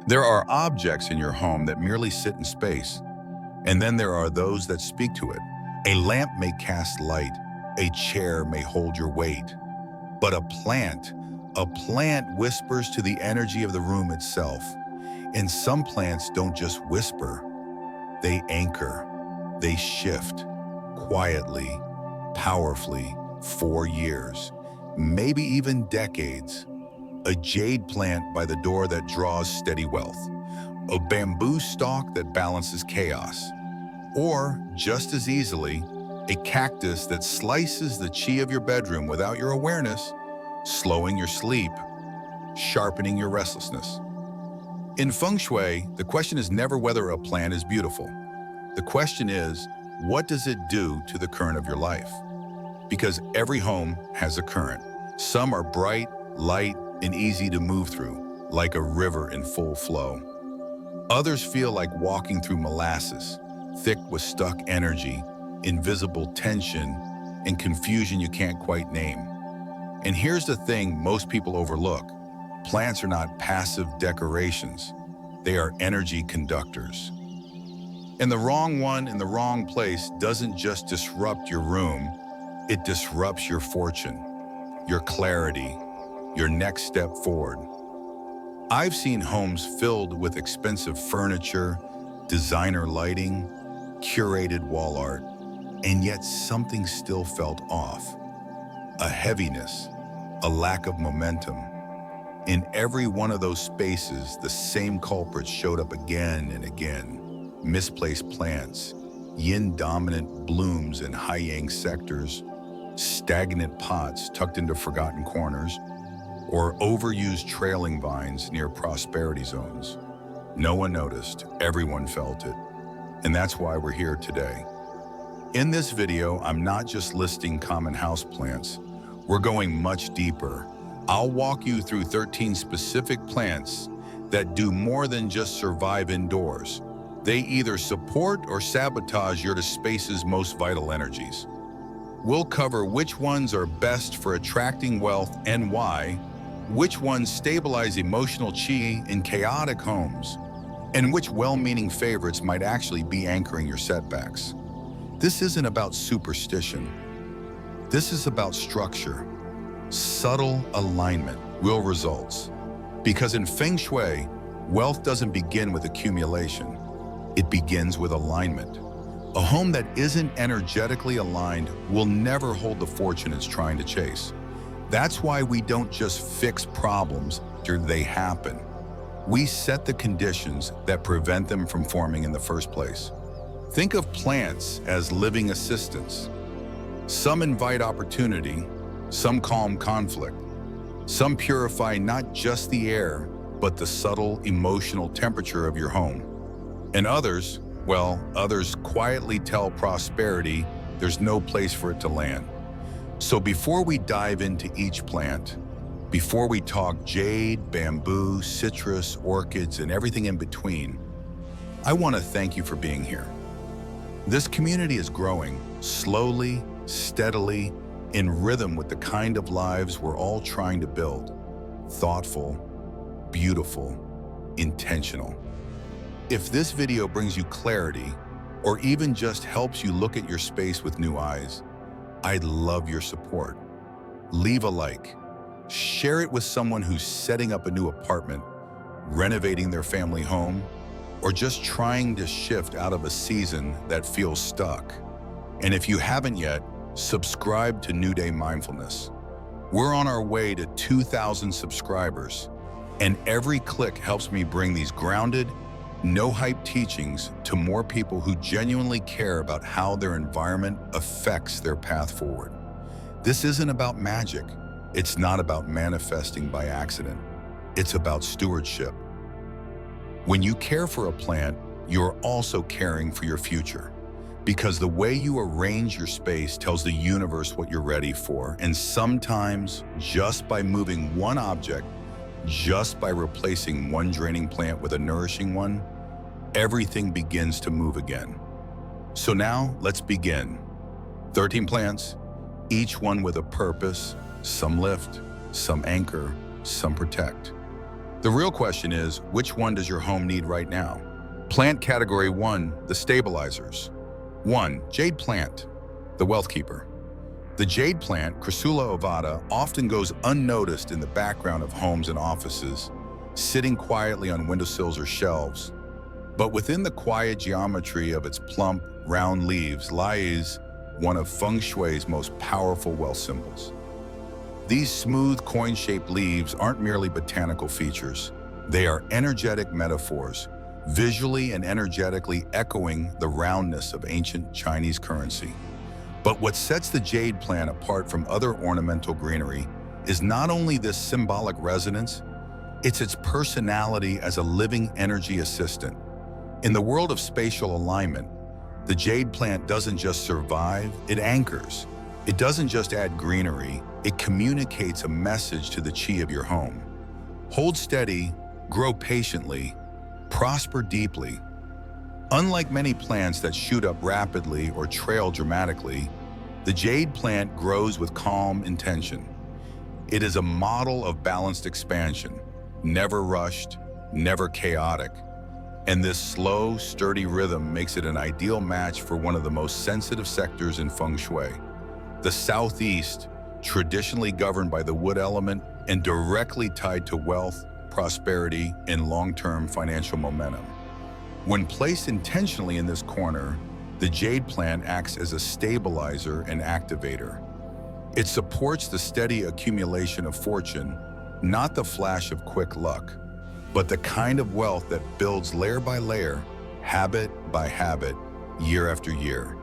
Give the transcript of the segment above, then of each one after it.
There are objects in your home that merely sit in space, and then there are those that speak to it. A lamp may cast light, a chair may hold your weight, but a plant whispers to the energy of the room itself. And some plants don't just whisper, they anchor, they shift, quietly, powerfully, for years, maybe even decades. A jade plant by the door that draws steady wealth, a bamboo stalk that balances chaos, or, just as easily, a cactus that slices the chi of your bedroom without your awareness, slowing your sleep, sharpening your restlessness. In Feng Shui, the question is never whether a plant is beautiful. The question is, what does it do to the current of your life? Because every home has a current. Some are bright, light, and easy to move through, like a river in full flow. Others feel like walking through molasses, thick with stuck energy, invisible tension, and confusion you can't quite name. And here's the thing most people overlook. Plants are not passive decorations. They are energy conductors. And the wrong one in the wrong place doesn't just disrupt your room, it disrupts your fortune, your clarity, your next step forward. I've seen homes filled with expensive furniture, designer lighting, curated wall art, and yet something still felt off. A heaviness, a lack of momentum. In every one of those spaces, the same culprits showed up again and again. Misplaced plants, yin-dominant blooms in high-yang sectors, stagnant pots tucked into forgotten corners, or overused trailing vines near prosperity zones. No one noticed, everyone felt it. And that's why we're here today. In this video, I'm not just listing common houseplants. We're going much deeper. I'll walk you through 13 specific plants that do more than just survive indoors. They either support or sabotage your space's most vital energies. We'll cover which ones are best for attracting wealth and why, which ones stabilize emotional chi in chaotic homes, and which well-meaning favorites might actually be anchoring your setbacks. This isn't about superstition. This is about structure. Subtle alignment, real results. Because in Feng Shui, wealth doesn't begin with accumulation. It begins with alignment. A home that isn't energetically aligned will never hold the fortune it's trying to chase. That's why we don't just fix problems after they happen. We set the conditions that prevent them from forming in the first place. Think of plants as living assistants. Some invite opportunity, some calm conflict, some purify not just the air, but the subtle emotional temperature of your home. And others, well, others quietly tell prosperity there's no place for it to land. So before we dive into each plant, before we talk jade, bamboo, citrus, orchids, and everything in between, I want to thank you for being here. This community is growing slowly, steadily, in rhythm with the kind of lives we're all trying to build. Thoughtful, beautiful, intentional. If this video brings you clarity, or even just helps you look at your space with new eyes, I'd love your support. Leave a like. Share it with someone who's setting up a new apartment, renovating their family home, or just trying to shift out of a season that feels stuck. And if you haven't yet, subscribe to New Day Mindfulness. We're on our way to 2,000 subscribers, and every click helps me bring these grounded, no-hype teachings to more people who genuinely care about how their environment affects their path forward. This isn't about magic. It's not about manifesting by accident. It's about stewardship. When you care for a plant, you're also caring for your future. Because the way you arrange your space tells the universe what you're ready for. And sometimes, just by moving one object, just by replacing one draining plant with a nourishing one, everything begins to move again. So now, let's begin. 13 plants, each one with a purpose. Some lift, some anchor, some protect. The real question is, which one does your home need right now? Plant category 1, the stabilizers. 1. Jade plant, the wealth keeper. The jade plant, Crassula ovata, often goes unnoticed in the background of homes and offices, sitting quietly on windowsills or shelves. But within the quiet geometry of its plump, round leaves lies one of Feng Shui's most powerful wealth symbols. These smooth, coin-shaped leaves aren't merely botanical features. They are energetic metaphors, visually and energetically echoing the roundness of ancient Chinese currency. But what sets the jade plant apart from other ornamental greenery is not only this symbolic resonance, it's its personality as a living energy assistant. In the world of spatial alignment, the jade plant doesn't just survive, it anchors. It doesn't just add greenery, it communicates a message to the chi of your home. Hold steady, grow patiently, prosper deeply. Unlike many plants that shoot up rapidly or trail dramatically, the jade plant grows with calm intention. It is a model of balanced expansion, never rushed, never chaotic. And this slow, sturdy rhythm makes it an ideal match for one of the most sensitive sectors in Feng Shui. The Southeast, traditionally governed by the wood element and directly tied to wealth, prosperity, and long-term financial momentum. When placed intentionally in this corner, the jade plant acts as a stabilizer and activator. It supports the steady accumulation of fortune, not the flash of quick luck, but the kind of wealth that builds layer by layer, habit by habit, year after year.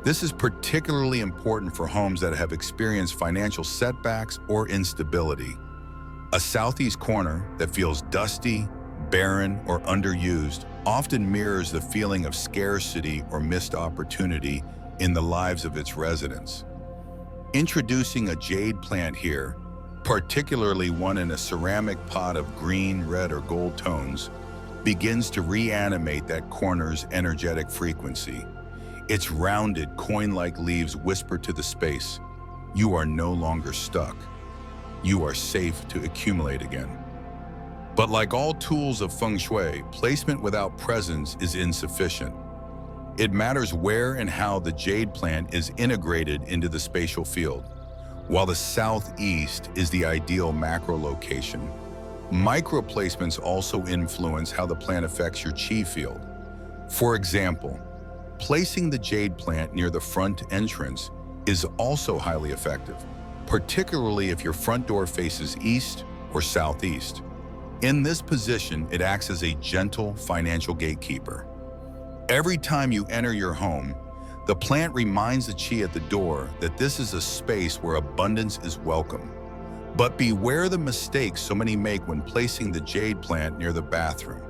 This is particularly important for homes that have experienced financial setbacks or instability. A southeast corner that feels dusty, barren, or underused often mirrors the feeling of scarcity or missed opportunity in the lives of its residents. Introducing a jade plant here, particularly one in a ceramic pot of green, red, or gold tones, begins to reanimate that corner's energetic frequency. Its rounded, coin-like leaves whisper to the space, "You are no longer stuck. You are safe to accumulate again." But like all tools of Feng Shui, placement without presence is insufficient. It matters where and how the jade plant is integrated into the spatial field. While the southeast is the ideal macro location, micro placements also influence how the plant affects your chi field. For example, placing the jade plant near the front entrance is also highly effective, particularly if your front door faces east or southeast. In this position, it acts as a gentle financial gatekeeper. Every time you enter your home, the plant reminds the chi at the door that this is a space where abundance is welcome. But beware the mistakes so many make when placing the jade plant near the bathroom.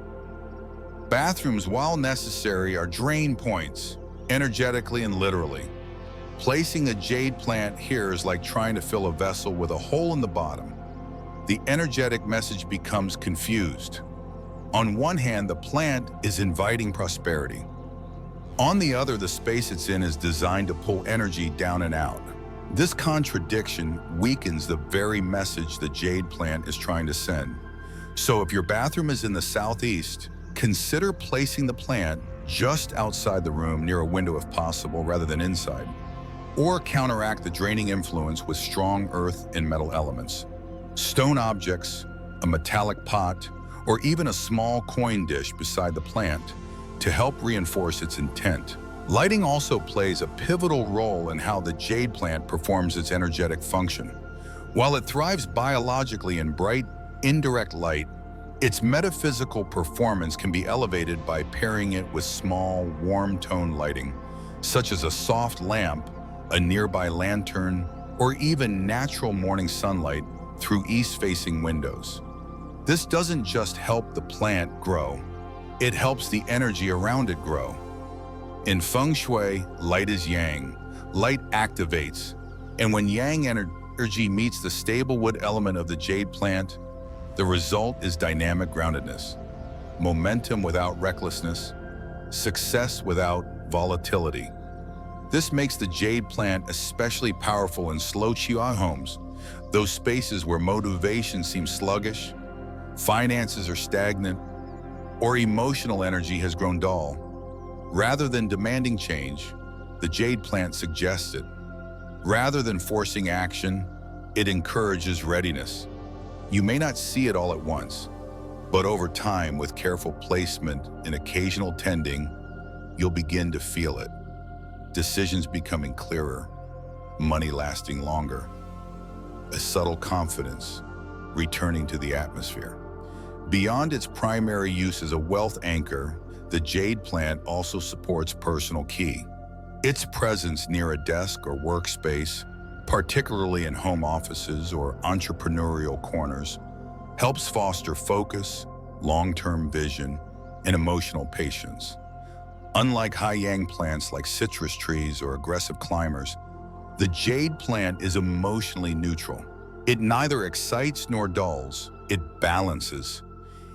Bathrooms, while necessary, are drain points, energetically and literally. Placing a jade plant here is like trying to fill a vessel with a hole in the bottom. The energetic message becomes confused. On one hand, the plant is inviting prosperity. On the other, the space it's in is designed to pull energy down and out. This contradiction weakens the very message the jade plant is trying to send. So if your bathroom is in the southeast, consider placing the plant just outside the room near a window if possible, rather than inside. Or counteract the draining influence with strong earth and metal elements. Stone objects, a metallic pot, or even a small coin dish beside the plant to help reinforce its intent. Lighting also plays a pivotal role in how the jade plant performs its energetic function. While it thrives biologically in bright, indirect light, its metaphysical performance can be elevated by pairing it with small, warm tone lighting, such as a soft lamp, a nearby lantern, or even natural morning sunlight through east-facing windows. This doesn't just help the plant grow, it helps the energy around it grow. In Feng Shui, light is yang. Light activates, and when yang energy meets the stable wood element of the jade plant, the result is dynamic groundedness, momentum without recklessness, success without volatility. This makes the jade plant especially powerful in slow qigong homes, those spaces where motivation seems sluggish. finances are stagnant, or emotional energy has grown dull. Rather than demanding change, the jade plant suggests it. Rather than forcing action, it encourages readiness. You may not see it all at once, but over time, with careful placement and occasional tending, you'll begin to feel it. Decisions becoming clearer, money lasting longer, a subtle confidence returning to the atmosphere. Beyond its primary use as a wealth anchor, the jade plant also supports personal ki. Its presence near a desk or workspace, particularly in home offices or entrepreneurial corners, helps foster focus, long-term vision, and emotional patience. Unlike high-yang plants like citrus trees or aggressive climbers, the jade plant is emotionally neutral. It neither excites nor dulls, it balances.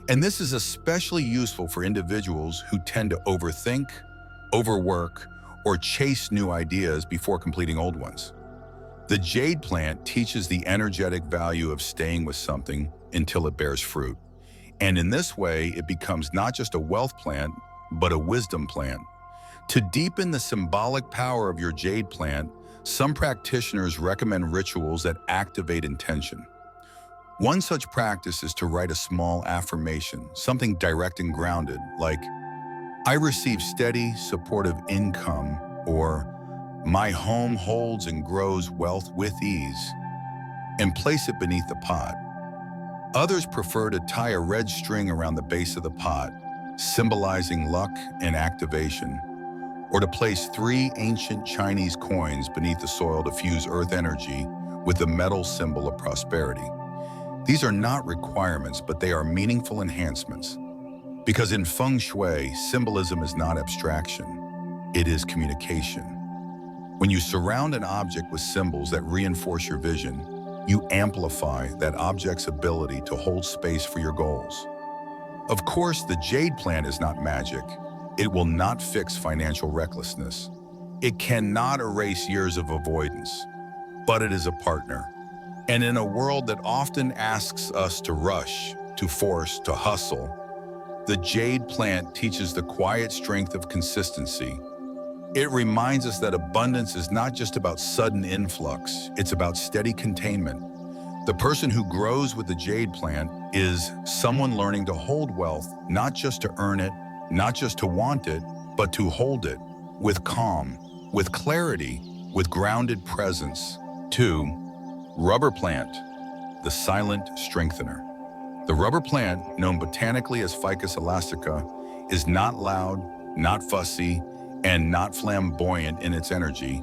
And this is especially useful for individuals who tend to overthink, overwork, or chase new ideas before completing old ones. The jade plant teaches the energetic value of staying with something until it bears fruit. And in this way, it becomes not just a wealth plant, but a wisdom plant. To deepen the symbolic power of your jade plant, some practitioners recommend rituals that activate intention. One such practice is to write a small affirmation, something direct and grounded, like, "I receive steady, supportive income," or "My home holds and grows wealth with ease," and place it beneath the pot. Others prefer to tie a red string around the base of the pot, symbolizing luck and activation, or to place 3 ancient Chinese coins beneath the soil to fuse earth energy with the metal symbol of prosperity. These are not requirements, but they are meaningful enhancements. Because in Feng Shui, symbolism is not abstraction, it is communication. When you surround an object with symbols that reinforce your vision, you amplify that object's ability to hold space for your goals. Of course, the jade plant is not magic. It will not fix financial recklessness. It cannot erase years of avoidance, but it is a partner. And in a world that often asks us to rush, to force, to hustle, the jade plant teaches the quiet strength of consistency. It reminds us that abundance is not just about sudden influx, it's about steady containment. The person who grows with the jade plant is someone learning to hold wealth, not just to earn it, not just to want it, but to hold it with calm, with clarity, with grounded presence. 2. Rubber plant, the silent strengthener. The rubber plant, known botanically as Ficus elastica, is not loud, not fussy, and not flamboyant in its energy.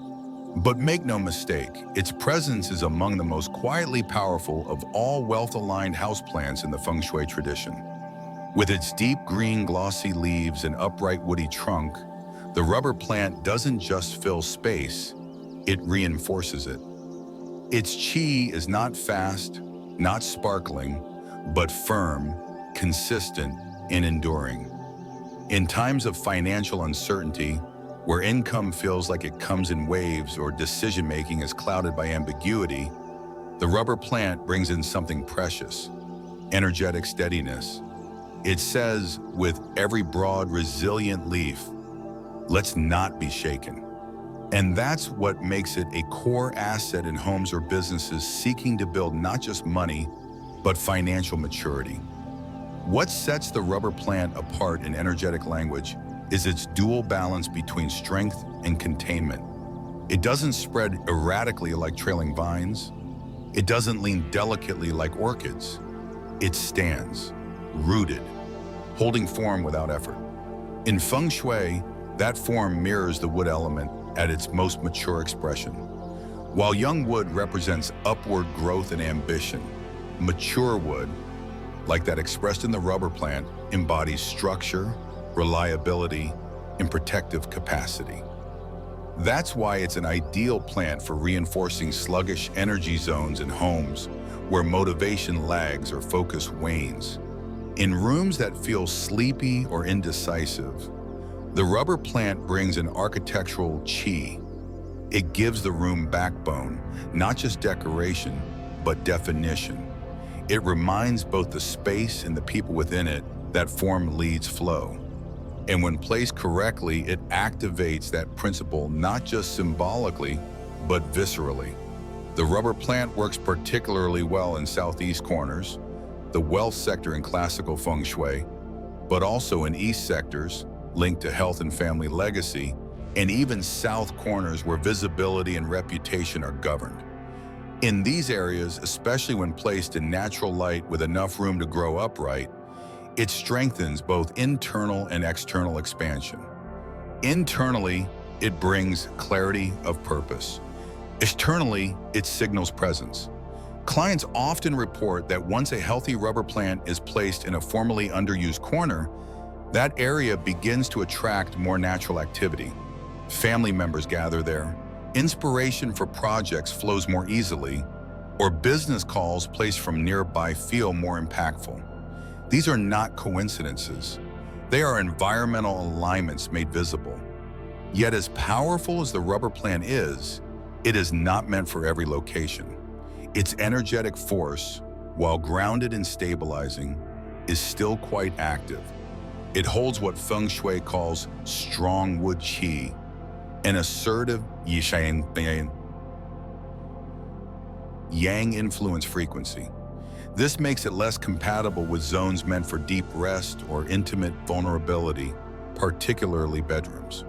But make no mistake, its presence is among the most quietly powerful of all wealth-aligned houseplants in the Feng Shui tradition. With its deep green glossy leaves and upright woody trunk, the rubber plant doesn't just fill space, it reinforces it. Its qi is not fast, not sparkling, but firm, consistent, and enduring. In times of financial uncertainty, where income feels like it comes in waves or decision-making is clouded by ambiguity, the rubber plant brings in something precious, energetic steadiness. It says, with every broad, resilient leaf, let's not be shaken. And that's what makes it a core asset in homes or businesses seeking to build not just money, but financial maturity. What sets the rubber plant apart in energetic language is its dual balance between strength and containment. It doesn't spread erratically like trailing vines. It doesn't lean delicately like orchids. It stands, rooted, holding form without effort. In Feng Shui, that form mirrors the wood element at its most mature expression. While young wood represents upward growth and ambition, mature wood, like that expressed in the rubber plant, embodies structure, reliability, and protective capacity. That's why it's an ideal plant for reinforcing sluggish energy zones in homes where motivation lags or focus wanes. In rooms that feel sleepy or indecisive, the rubber plant brings an architectural qi. It gives the room backbone, not just decoration, but definition. It reminds both the space and the people within it that form leads flow. And when placed correctly, it activates that principle not just symbolically, but viscerally. The rubber plant works particularly well in southeast corners, the wealth sector in classical Feng Shui, but also in east sectors linked to health and family legacy, and even south corners where visibility and reputation are governed. In these areas, especially when placed in natural light with enough room to grow upright, it strengthens both internal and external expansion. Internally, it brings clarity of purpose. Externally, it signals presence. Clients often report that once a healthy rubber plant is placed in a formerly underused corner, that area begins to attract more natural activity. Family members gather there, inspiration for projects flows more easily, or business calls placed from nearby feel more impactful. These are not coincidences. They are environmental alignments made visible. Yet as powerful as the rubber plant is, it is not meant for every location. Its energetic force, while grounded and stabilizing, is still quite active. It holds what Feng Shui calls strong wood qi, an assertive yang influence frequency. This makes it less compatible with zones meant for deep rest or intimate vulnerability, particularly bedrooms.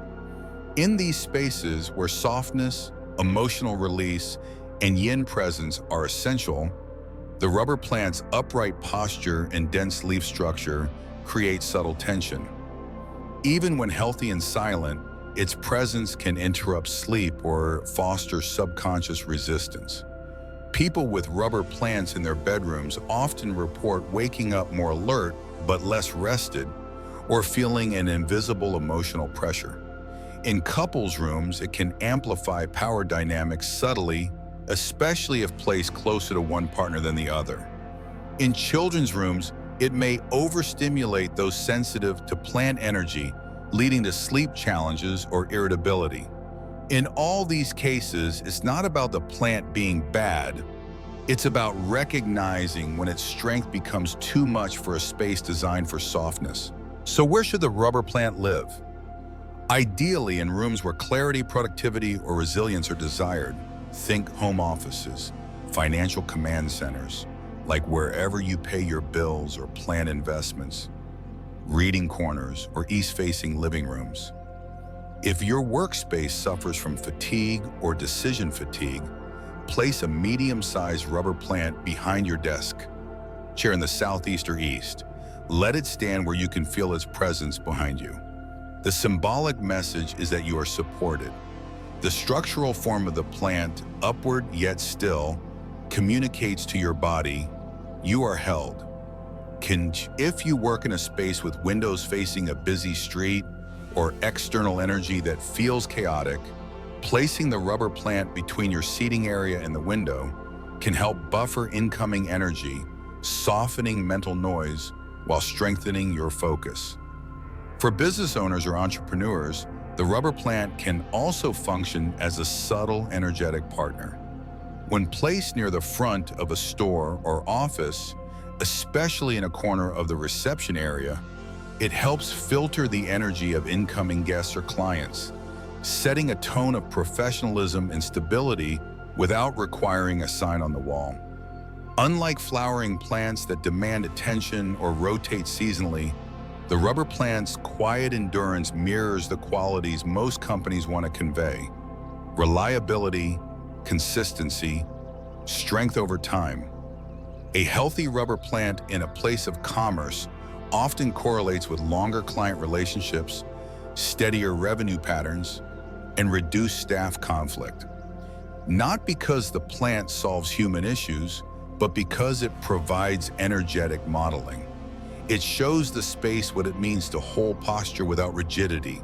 In these spaces where softness, emotional release, and yin presence are essential, the rubber plant's upright posture and dense leaf structure create subtle tension. Even when healthy and silent, its presence can interrupt sleep or foster subconscious resistance. People with rubber plants in their bedrooms often report waking up more alert but less rested, or feeling an invisible emotional pressure. In couples' rooms, it can amplify power dynamics subtly, especially if placed closer to one partner than the other. In children's rooms, it may overstimulate those sensitive to plant energy, leading to sleep challenges or irritability. In all these cases, it's not about the plant being bad. It's about recognizing when its strength becomes too much for a space designed for softness. So where should the rubber plant live? Ideally, in rooms where clarity, productivity, or resilience are desired. Think home offices, financial command centers, like wherever you pay your bills or plan investments, reading corners, or east-facing living rooms. If your workspace suffers from fatigue or decision fatigue, place a medium-sized rubber plant behind your desk, chair in the southeast or east. Let it stand where you can feel its presence behind you. The symbolic message is that you are supported. The structural form of the plant, upward yet still, communicates to your body, you are held. If you work in a space with windows facing a busy street or external energy that feels chaotic, placing the rubber plant between your seating area and the window can help buffer incoming energy, softening mental noise while strengthening your focus. For business owners or entrepreneurs, the rubber plant can also function as a subtle energetic partner. When placed near the front of a store or office, especially in a corner of the reception area, it helps filter the energy of incoming guests or clients, setting a tone of professionalism and stability without requiring a sign on the wall. Unlike flowering plants that demand attention or rotate seasonally, the rubber plant's quiet endurance mirrors the qualities most companies want to convey: reliability, consistency, strength over time. A healthy rubber plant in a place of commerce often correlates with longer client relationships, steadier revenue patterns, and reduced staff conflict. Not because the plant solves human issues, but because it provides energetic modeling. It shows the space what it means to hold posture without rigidity.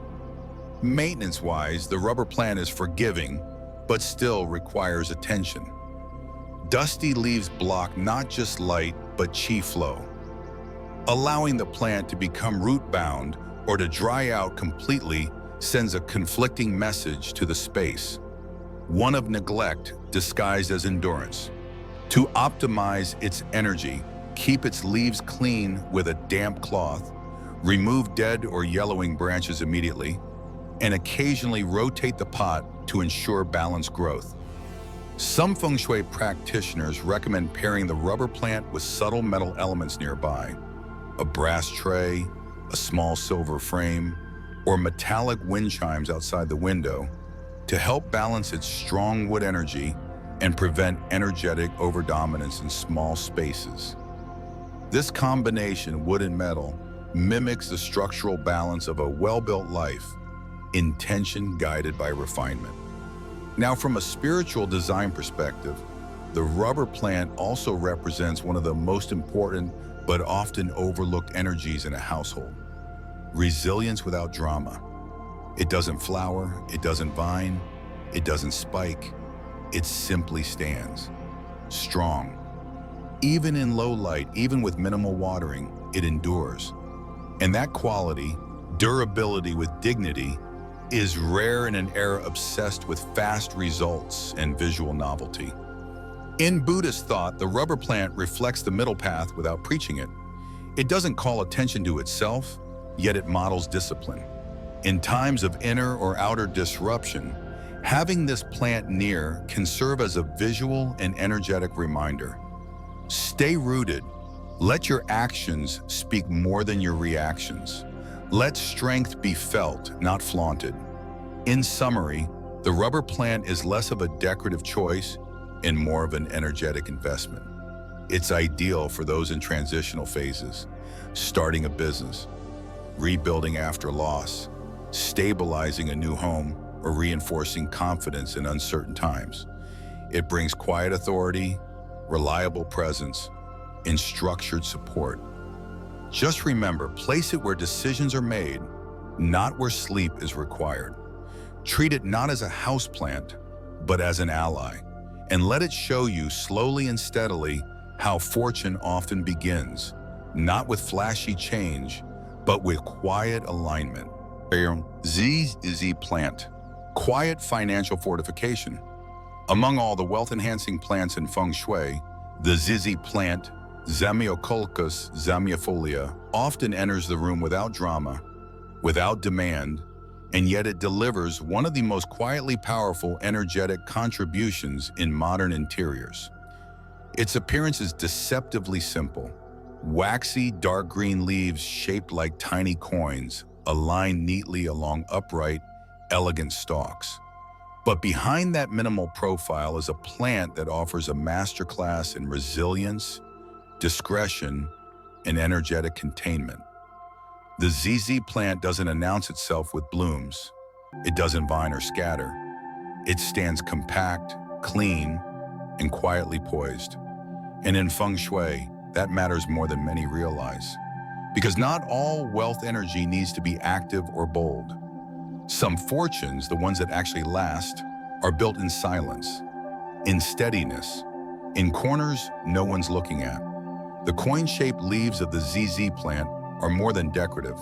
Maintenance-wise, the rubber plant is forgiving, but still requires attention. Dusty leaves block not just light, but qi flow. Allowing the plant to become root-bound or to dry out completely sends a conflicting message to the space, one of neglect disguised as endurance. To optimize its energy, keep its leaves clean with a damp cloth, remove dead or yellowing branches immediately, and occasionally rotate the pot to ensure balanced growth. Some Feng Shui practitioners recommend pairing the rubber plant with subtle metal elements nearby, a brass tray, a small silver frame, or metallic wind chimes outside the window to help balance its strong wood energy and prevent energetic overdominance in small spaces. This combination, wood and metal, mimics the structural balance of a well-built life, intention guided by refinement. Now, from a spiritual design perspective, the rubber plant also represents one of the most important but often overlooked energies in a household. Resilience without drama. It doesn't flower, it doesn't vine, it doesn't spike, it simply stands. Strong. Even in low light, even with minimal watering, it endures. And that quality, durability with dignity, is rare in an era obsessed with fast results and visual novelty. In Buddhist thought, the rubber plant reflects the middle path without preaching it. It doesn't call attention to itself, yet it models discipline. In times of inner or outer disruption, having this plant near can serve as a visual and energetic reminder. Stay rooted. Let your actions speak more than your reactions. Let strength be felt, not flaunted. In summary, the rubber plant is less of a decorative choice and more of an energetic investment. It's ideal for those in transitional phases, starting a business, rebuilding after loss, stabilizing a new home, or reinforcing confidence in uncertain times. It brings quiet authority, reliable presence, and structured support. Just remember, place it where decisions are made, not where sleep is required. Treat it not as a houseplant, but as an ally, and let it show you slowly and steadily how fortune often begins, not with flashy change, but with quiet alignment. ZZ plant, quiet financial fortification. Among all the wealth-enhancing plants in Feng Shui, the ZZ plant, Zamioculcas zamiifolia, often enters the room without drama, without demand, and yet it delivers one of the most quietly powerful energetic contributions in modern interiors. Its appearance is deceptively simple. Waxy, dark green leaves shaped like tiny coins, aligned neatly along upright, elegant stalks. But behind that minimal profile is a plant that offers a masterclass in resilience, discretion, and energetic containment. The ZZ plant doesn't announce itself with blooms. It doesn't vine or scatter. It stands compact, clean, and quietly poised. And in Feng Shui, that matters more than many realize. Because not all wealth energy needs to be active or bold. Some fortunes, the ones that actually last, are built in silence, in steadiness, in corners no one's looking at. The coin-shaped leaves of the ZZ plant are more than decorative.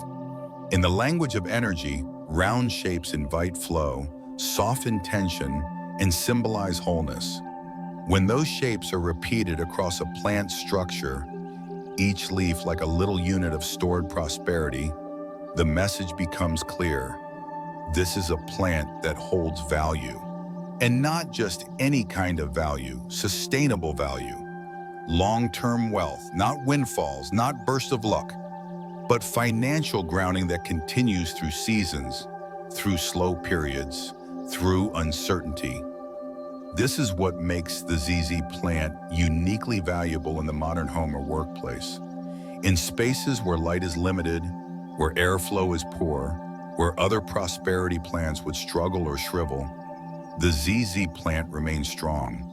In the language of energy, round shapes invite flow, soften tension, and symbolize wholeness. When those shapes are repeated across a plant structure, each leaf like a little unit of stored prosperity, the message becomes clear. This is a plant that holds value. And not just any kind of value, sustainable value. Long-term wealth, not windfalls, not bursts of luck, but financial grounding that continues through seasons, through slow periods, through uncertainty. This is what makes the ZZ plant uniquely valuable in the modern home or workplace. In spaces where light is limited, where airflow is poor, where other prosperity plants would struggle or shrivel, the ZZ plant remains strong.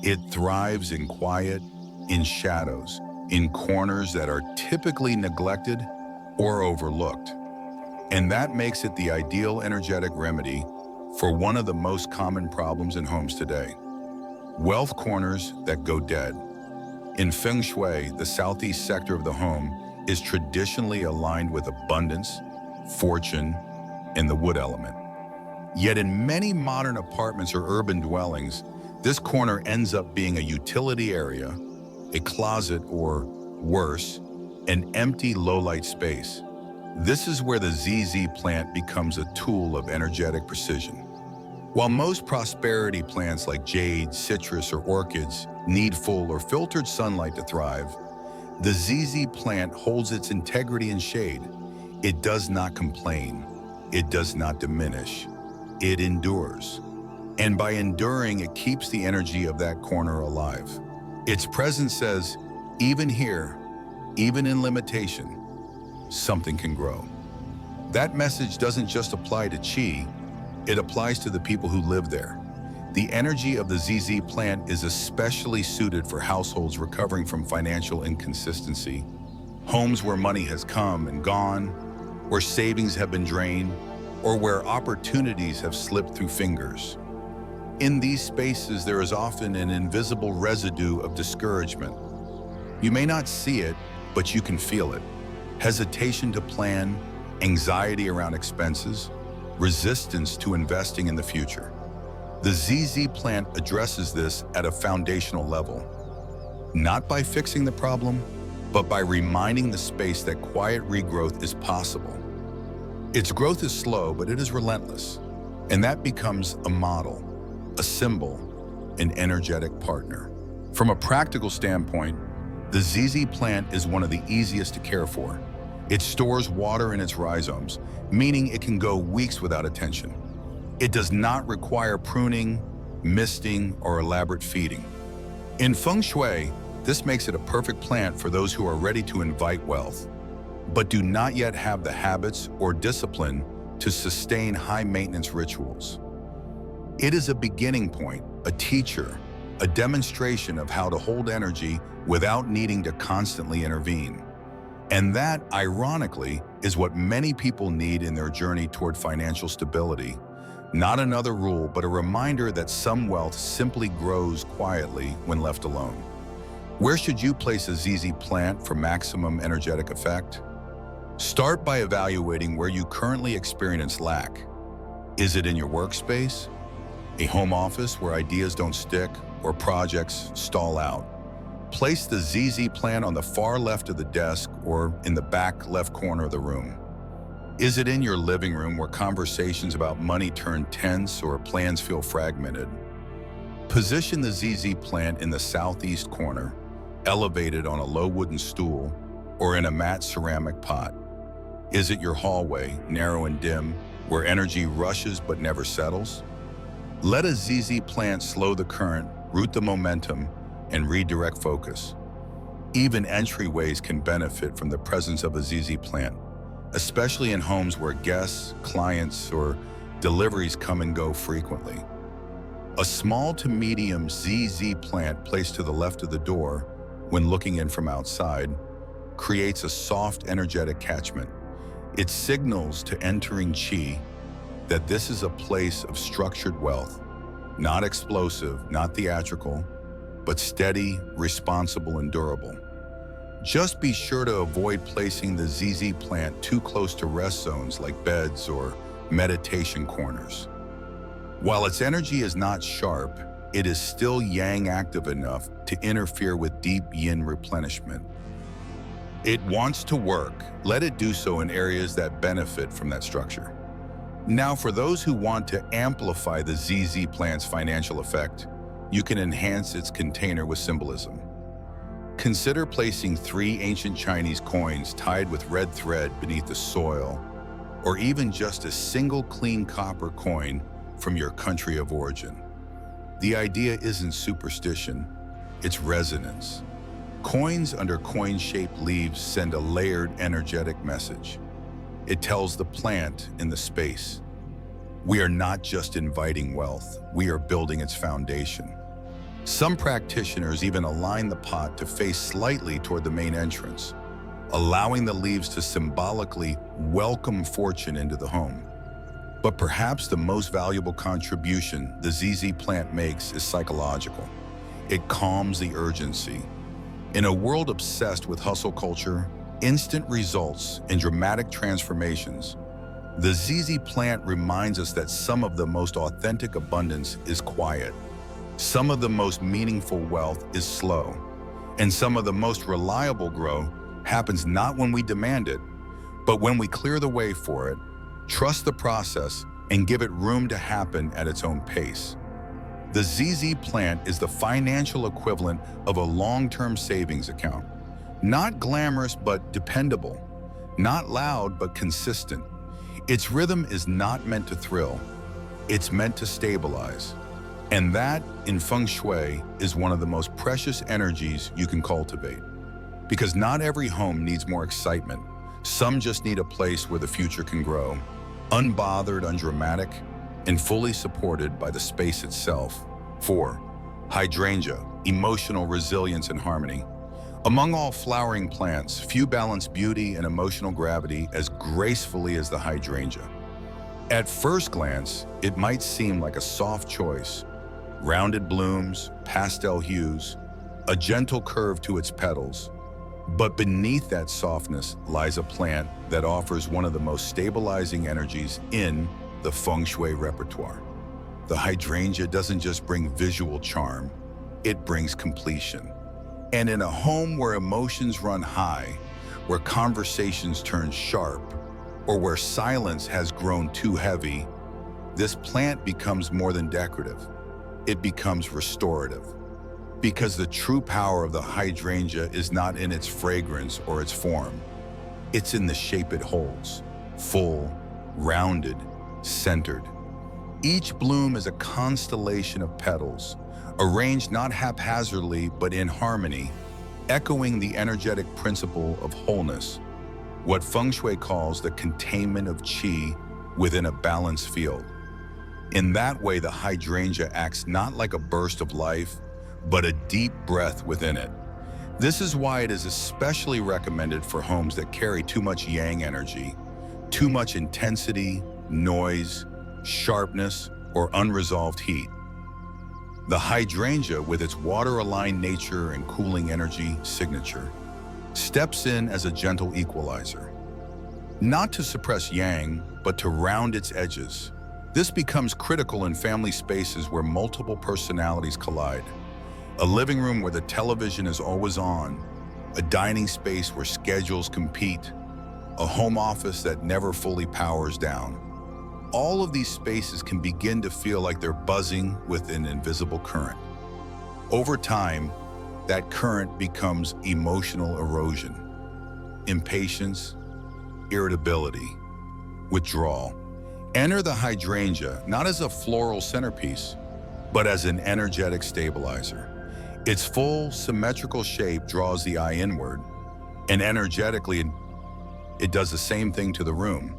It thrives in quiet, in shadows, in corners that are typically neglected or overlooked. And that makes it the ideal energetic remedy for one of the most common problems in homes today: wealth corners that go dead. In Feng Shui, the southeast sector of the home is traditionally aligned with abundance, fortune, and the wood element. Yet in many modern apartments or urban dwellings, This corner ends up being a utility area, a closet, or worse, an empty low-light space. This is where the ZZ plant becomes a tool of energetic precision. While most prosperity plants like jade, citrus, or orchids need full or filtered sunlight to thrive, the ZZ plant holds its integrity in shade. It does not complain. It does not diminish. It endures. And by enduring, it keeps the energy of that corner alive. Its presence says, even here, even in limitation, something can grow. That message doesn't just apply to Qi, it applies to the people who live there. The energy of the ZZ plant is especially suited for households recovering from financial inconsistency, homes where money has come and gone, where savings have been drained, or where opportunities have slipped through fingers. In these spaces, there is often an invisible residue of discouragement. You may not see it, but you can feel it. Hesitation to plan, anxiety around expenses, resistance to investing in the future. The ZZ plant addresses this at a foundational level, not by fixing the problem, but by reminding the space that quiet regrowth is possible. Its growth is slow, but it is relentless, and that becomes a model, a symbol, an energetic partner. From a practical standpoint, the ZZ plant is one of the easiest to care for. It stores water in its rhizomes, meaning it can go weeks without attention. It does not require pruning, misting, or elaborate feeding. In Feng Shui, this makes it a perfect plant for those who are ready to invite wealth, but do not yet have the habits or discipline to sustain high-maintenance rituals. It is a beginning point, a teacher, a demonstration of how to hold energy without needing to constantly intervene. And that, ironically, is what many people need in their journey toward financial stability. Not another rule, but a reminder that some wealth simply grows quietly when left alone. Where should you place a ZZ plant for maximum energetic effect? Start by evaluating where you currently experience lack. Is it in your workspace, a home office where ideas don't stick or projects stall out? Place the ZZ plant on the far left of the desk or in the back left corner of the room. Is it in your living room where conversations about money turn tense or plans feel fragmented? Position the ZZ plant in the southeast corner, elevated on a low wooden stool or in a matte ceramic pot. Is it your hallway, narrow and dim, where energy rushes but never settles? Let a ZZ plant slow the current, root the momentum, and redirect focus. Even entryways can benefit from the presence of a ZZ plant, especially in homes where guests, clients, or deliveries come and go frequently. A small to medium ZZ plant placed to the left of the door, when looking in from outside, creates a soft, energetic catchment. It signals to entering Qi that this is a place of structured wealth, not explosive, not theatrical, but steady, responsible, and durable. Just be sure to avoid placing the ZZ plant too close to rest zones like beds or meditation corners. While its energy is not sharp, it is still yang active enough to interfere with deep yin replenishment. It wants to work. Let it do so in areas that benefit from that structure. Now, for those who want to amplify the ZZ plant's financial effect, you can enhance its container with symbolism. Consider placing 3 ancient Chinese coins tied with red thread beneath the soil, or even just a single clean copper coin from your country of origin. The idea isn't superstition, it's resonance. Coins under coin-shaped leaves send a layered, energetic message. It tells the plant in the space, we are not just inviting wealth, we are building its foundation. Some practitioners even align the pot to face slightly toward the main entrance, allowing the leaves to symbolically welcome fortune into the home. But perhaps the most valuable contribution the ZZ plant makes is psychological. It calms the urgency. In a world obsessed with hustle culture, instant results, and dramatic transformations, the ZZ plant reminds us that some of the most authentic abundance is quiet, Some of the most meaningful wealth is slow, and some of the most reliable growth happens not when we demand it, but when we clear the way for it, trust the process, and give it room to happen at its own pace. The ZZ plant is the financial equivalent of a long-term savings account. Not glamorous but dependable, not loud but consistent. Its rhythm is not meant to thrill, it's meant to stabilize. And that, in Feng Shui, is one of the most precious energies you can cultivate. Because not every home needs more excitement. Some just need a place where the future can grow, unbothered, undramatic, and fully supported by the space itself. 4. Hydrangea, emotional resilience and harmony. Among all flowering plants, few balance beauty and emotional gravity as gracefully as the hydrangea. At first glance, it might seem like a soft choice. Rounded blooms, pastel hues, a gentle curve to its petals. But beneath that softness lies a plant that offers one of the most stabilizing energies in the Feng Shui repertoire. The hydrangea doesn't just bring visual charm, it brings completion. And in a home where emotions run high, where conversations turn sharp, or where silence has grown too heavy, this plant becomes more than decorative. It becomes restorative. Because the true power of the hydrangea is not in its fragrance or its form. It's in the shape it holds, full, rounded, centered. Each bloom is a constellation of petals, arranged not haphazardly but in harmony, echoing the energetic principle of wholeness, what Feng Shui calls the containment of qi within a balanced field. In that way, the hydrangea acts not like a burst of life, but a deep breath within it. This is why it is especially recommended for homes that carry too much yang energy, too much intensity, noise, sharpness, or unresolved heat. The hydrangea, with its water-aligned nature and cooling energy signature, steps in as a gentle equalizer. Not to suppress yang, but to round its edges. This becomes critical in family spaces where multiple personalities collide. A living room where the television is always on, a dining space where schedules compete, a home office that never fully powers down. All of these spaces can begin to feel like they're buzzing with an invisible current. Over time, that current becomes emotional erosion, impatience, irritability, withdrawal. Enter the hydrangea not as a floral centerpiece, but as an energetic stabilizer. Its full, symmetrical shape draws the eye inward, and energetically, it does the same thing to the room.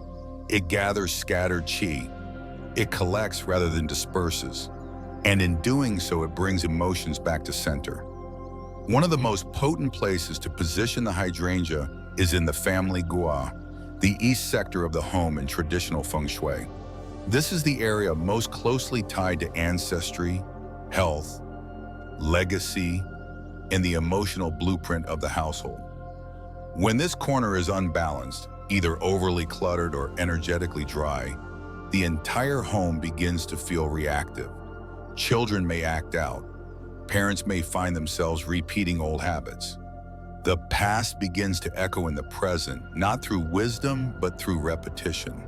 It gathers scattered qi. It collects rather than disperses. And in doing so, it brings emotions back to center. One of the most potent places to position the hydrangea is in the family gua, the east sector of the home in traditional Feng Shui. This is the area most closely tied to ancestry, health, legacy, and the emotional blueprint of the household. When this corner is unbalanced, either overly cluttered or energetically dry, the entire home begins to feel reactive. Children may act out. Parents may find themselves repeating old habits. The past begins to echo in the present, not through wisdom, but through repetition.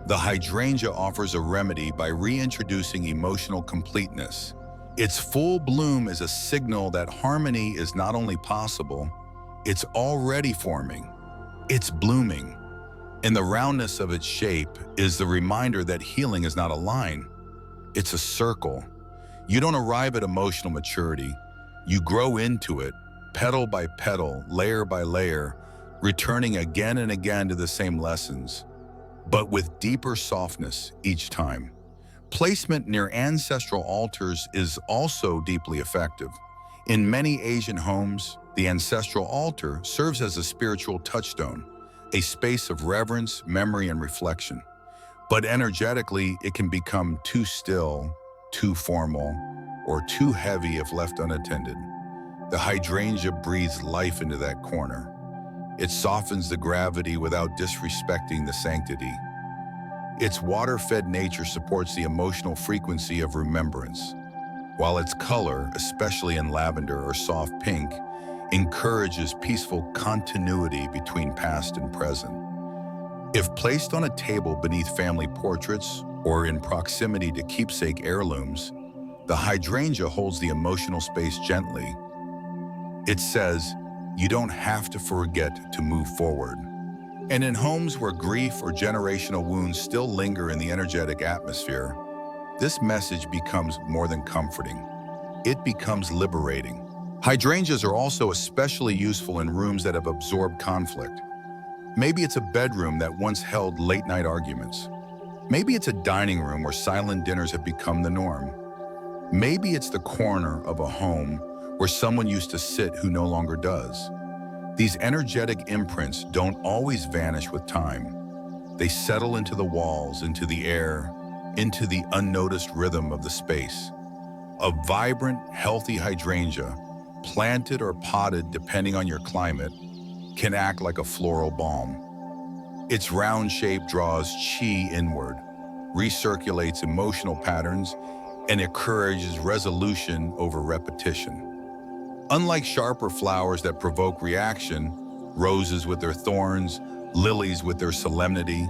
The hydrangea offers a remedy by reintroducing emotional completeness. Its full bloom is a signal that harmony is not only possible, it's already forming. It's blooming. And the roundness of its shape is the reminder that healing is not a line. It's a circle. You don't arrive at emotional maturity. You grow into it, petal by petal, layer by layer, returning again and again to the same lessons, but with deeper softness each time. Placement near ancestral altars is also deeply effective. In many Asian homes, the ancestral altar serves as a spiritual touchstone, a space of reverence, memory, and reflection. But energetically, it can become too still, too formal, or too heavy if left unattended. The hydrangea breathes life into that corner. It softens the gravity without disrespecting the sanctity. Its water-fed nature supports the emotional frequency of remembrance, while its color, especially in lavender or soft pink, encourages peaceful continuity between past and present. If placed on a table beneath family portraits or in proximity to keepsake heirlooms, the hydrangea holds the emotional space gently. It says, you don't have to forget to move forward. And in homes where grief or generational wounds still linger in the energetic atmosphere, this message becomes more than comforting. It becomes liberating. Hydrangeas are also especially useful in rooms that have absorbed conflict. Maybe it's a bedroom that once held late-night arguments. Maybe it's a dining room where silent dinners have become the norm. Maybe it's the corner of a home where someone used to sit who no longer does. These energetic imprints don't always vanish with time. They settle into the walls, into the air, into the unnoticed rhythm of the space. A vibrant, healthy hydrangea, planted or potted depending on your climate, can act like a floral balm. Its round shape draws chi inward, recirculates emotional patterns, and encourages resolution over repetition. Unlike sharper flowers that provoke reaction, roses with their thorns, lilies with their solemnity,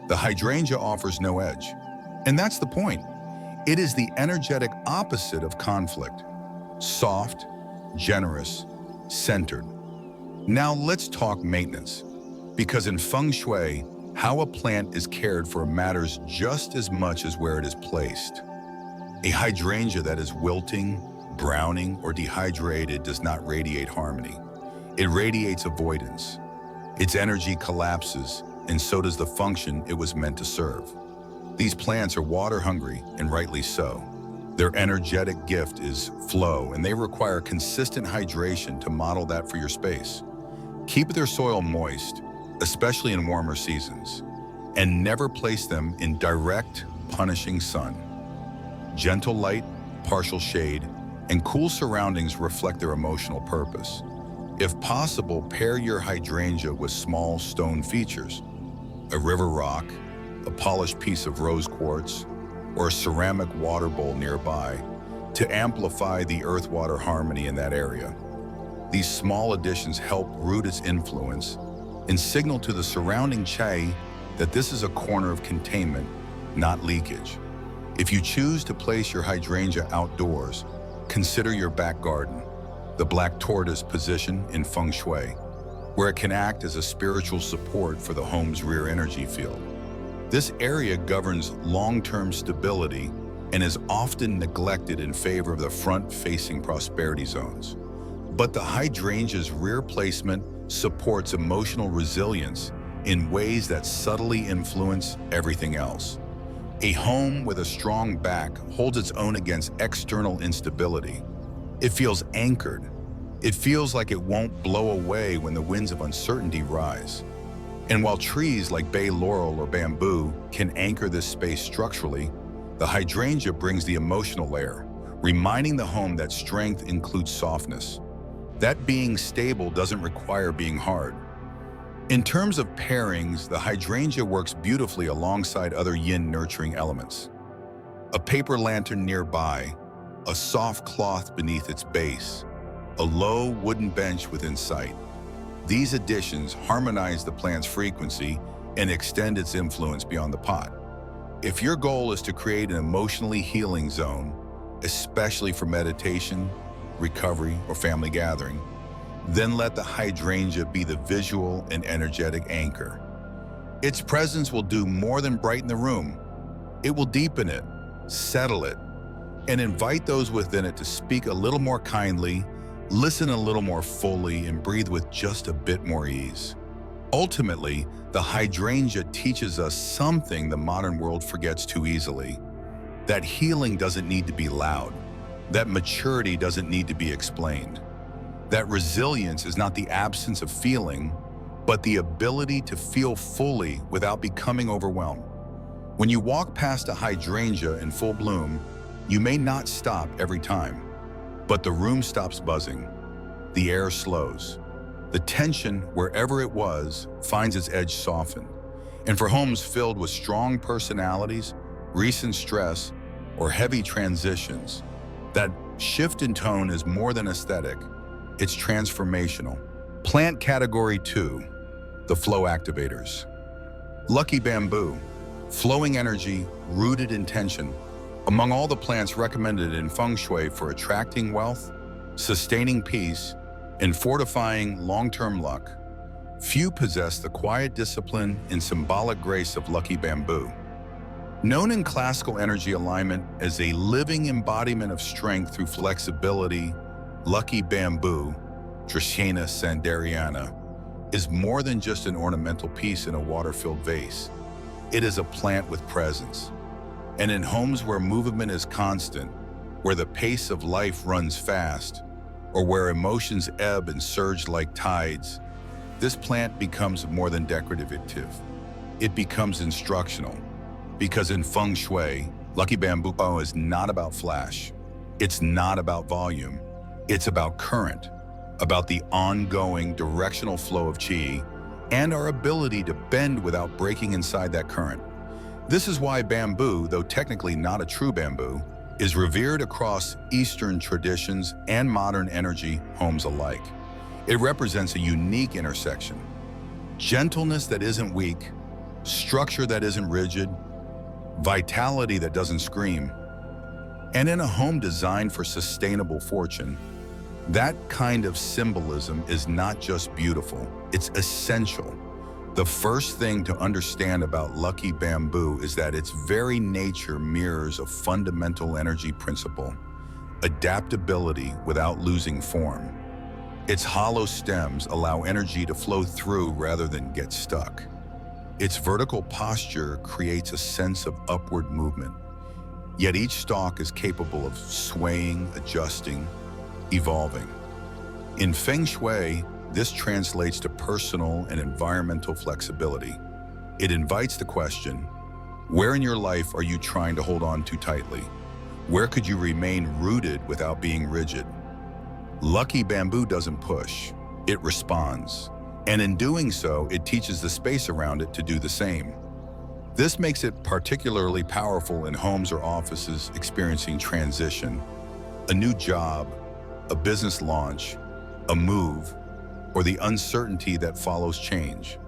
the hydrangea offers no edge. And that's the point. It is the energetic opposite of conflict. Soft, generous, centered. Now let's talk maintenance. Because in Feng Shui, how a plant is cared for matters just as much as where it is placed. A hydrangea that is wilting, browning, or dehydrated does not radiate harmony. It radiates avoidance. Its energy collapses, and so does the function it was meant to serve. These plants are water hungry, and rightly so. Their energetic gift is flow, and they require consistent hydration to model that for your space. Keep their soil moist, especially in warmer seasons, and never place them in direct, punishing sun. Gentle light, partial shade, and cool surroundings reflect their emotional purpose. If possible, pair your hydrangea with small stone features, a river rock, a polished piece of rose quartz, or a ceramic water bowl nearby to amplify the earth-water harmony in that area. These small additions help root its influence and signal to the surrounding chi that this is a corner of containment, not leakage. If you choose to place your hydrangea outdoors, consider your back garden, the black tortoise position in Feng Shui, where it can act as a spiritual support for the home's rear energy field. This area governs long-term stability and is often neglected in favor of the front-facing prosperity zones. But the hydrangea's rear placement supports emotional resilience in ways that subtly influence everything else. A home with a strong back holds its own against external instability. It feels anchored. It feels like it won't blow away when the winds of uncertainty rise. And while trees like bay laurel or bamboo can anchor this space structurally, the hydrangea brings the emotional layer, reminding the home that strength includes softness. That being stable doesn't require being hard. In terms of pairings, the hydrangea works beautifully alongside other yin nurturing elements. A paper lantern nearby, a soft cloth beneath its base, a low wooden bench within sight. These additions harmonize the plant's frequency and extend its influence beyond the pot. If your goal is to create an emotionally healing zone, especially for meditation, recovery, or family gathering, then let the hydrangea be the visual and energetic anchor. Its presence will do more than brighten the room. It will deepen it, settle it, and invite those within it to speak a little more kindly, listen a little more fully, and breathe with just a bit more ease. Ultimately, the hydrangea teaches us something the modern world forgets too easily: that healing doesn't need to be loud, that maturity doesn't need to be explained, that resilience is not the absence of feeling, but the ability to feel fully without becoming overwhelmed. When you walk past a hydrangea in full bloom, you may not stop every time, but the room stops buzzing, the air slows. The tension, wherever it was, finds its edge softened. And for homes filled with strong personalities, recent stress, or heavy transitions, That shift in tone is more than aesthetic, it's transformational. Plant category 2, the flow activators. Lucky bamboo, flowing energy, rooted in tension. Among all the plants recommended in Feng Shui for attracting wealth, sustaining peace, and fortifying long-term luck, few possess the quiet discipline and symbolic grace of lucky bamboo. Known in classical energy alignment as a living embodiment of strength through flexibility, lucky bamboo, Hydrangea sanderiana, is more than just an ornamental piece in a water-filled vase. It is a plant with presence. And in homes where movement is constant, where the pace of life runs fast, or where emotions ebb and surge like tides, this plant becomes more than decorative. It becomes instructional. Because in Feng Shui, lucky bamboo is not about flash. It's not about volume. It's about current, about the ongoing directional flow of qi and our ability to bend without breaking inside that current. This is why bamboo, though technically not a true bamboo, is revered across Eastern traditions and modern energy homes alike. It represents a unique intersection. Gentleness that isn't weak, structure that isn't rigid, vitality that doesn't scream. And in a home designed for sustainable fortune, that kind of symbolism is not just beautiful, it's essential. The first thing to understand about lucky bamboo is that its very nature mirrors a fundamental energy principle: adaptability without losing form. Its hollow stems allow energy to flow through rather than get stuck. Its vertical posture creates a sense of upward movement, yet each stalk is capable of swaying, adjusting, evolving. In Feng Shui, this translates to personal and environmental flexibility. It invites the question, where in your life are you trying to hold on too tightly? Where could you remain rooted without being rigid? Lucky bamboo doesn't push, it responds. And in doing so, it teaches the space around it to do the same. This makes it particularly powerful in homes or offices experiencing transition, a new job, a business launch, a move, or the uncertainty that follows change.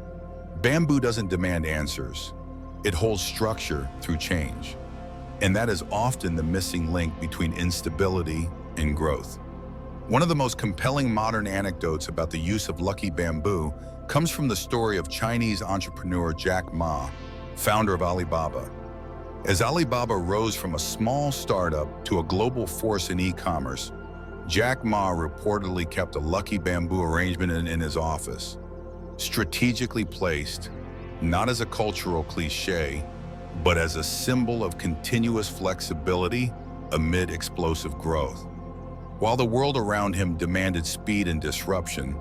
Bamboo doesn't demand answers. It holds structure through change. And that is often the missing link between instability and growth. One of the most compelling modern anecdotes about the use of lucky bamboo comes from the story of Chinese entrepreneur Jack Ma, founder of Alibaba. As Alibaba rose from a small startup to a global force in e-commerce, Jack Ma reportedly kept a lucky bamboo arrangement in his office, strategically placed, not as a cultural cliche, but as a symbol of continuous flexibility amid explosive growth. While the world around him demanded speed and disruption,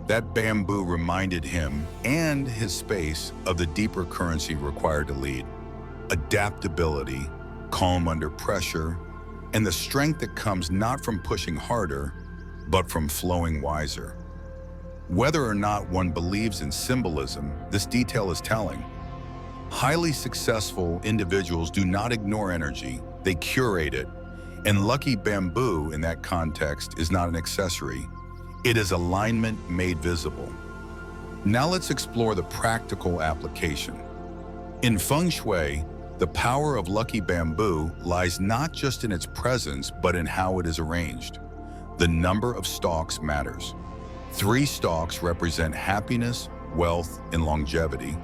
that bamboo reminded him and his space of the deeper currency required to lead: adaptability, calm under pressure, and the strength that comes not from pushing harder, but from flowing wiser. Whether or not one believes in symbolism, this detail is telling. Highly successful individuals do not ignore energy, they curate it. And lucky bamboo, in that context, is not an accessory. It is alignment made visible. Now let's explore the practical application. In Feng Shui, the power of lucky bamboo lies not just in its presence, but in how it is arranged. The number of stalks matters. 3 stalks represent happiness, wealth, and longevity.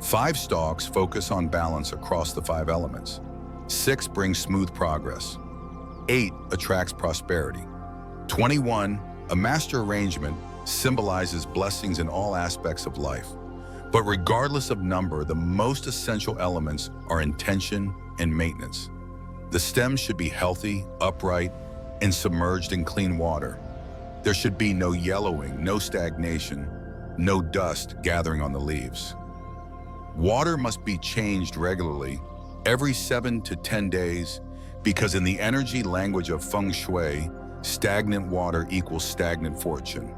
5 stalks focus on balance across the 5 elements. 6 brings smooth progress. 8 attracts prosperity. 21, a master arrangement, symbolizes blessings in all aspects of life. But regardless of number, the most essential elements are intention and maintenance. The stems should be healthy, upright, and submerged in clean water. There should be no yellowing, no stagnation, no dust gathering on the leaves. Water must be changed regularly, every 7 to 10 days, because in the energy language of Feng Shui, stagnant water equals stagnant fortune.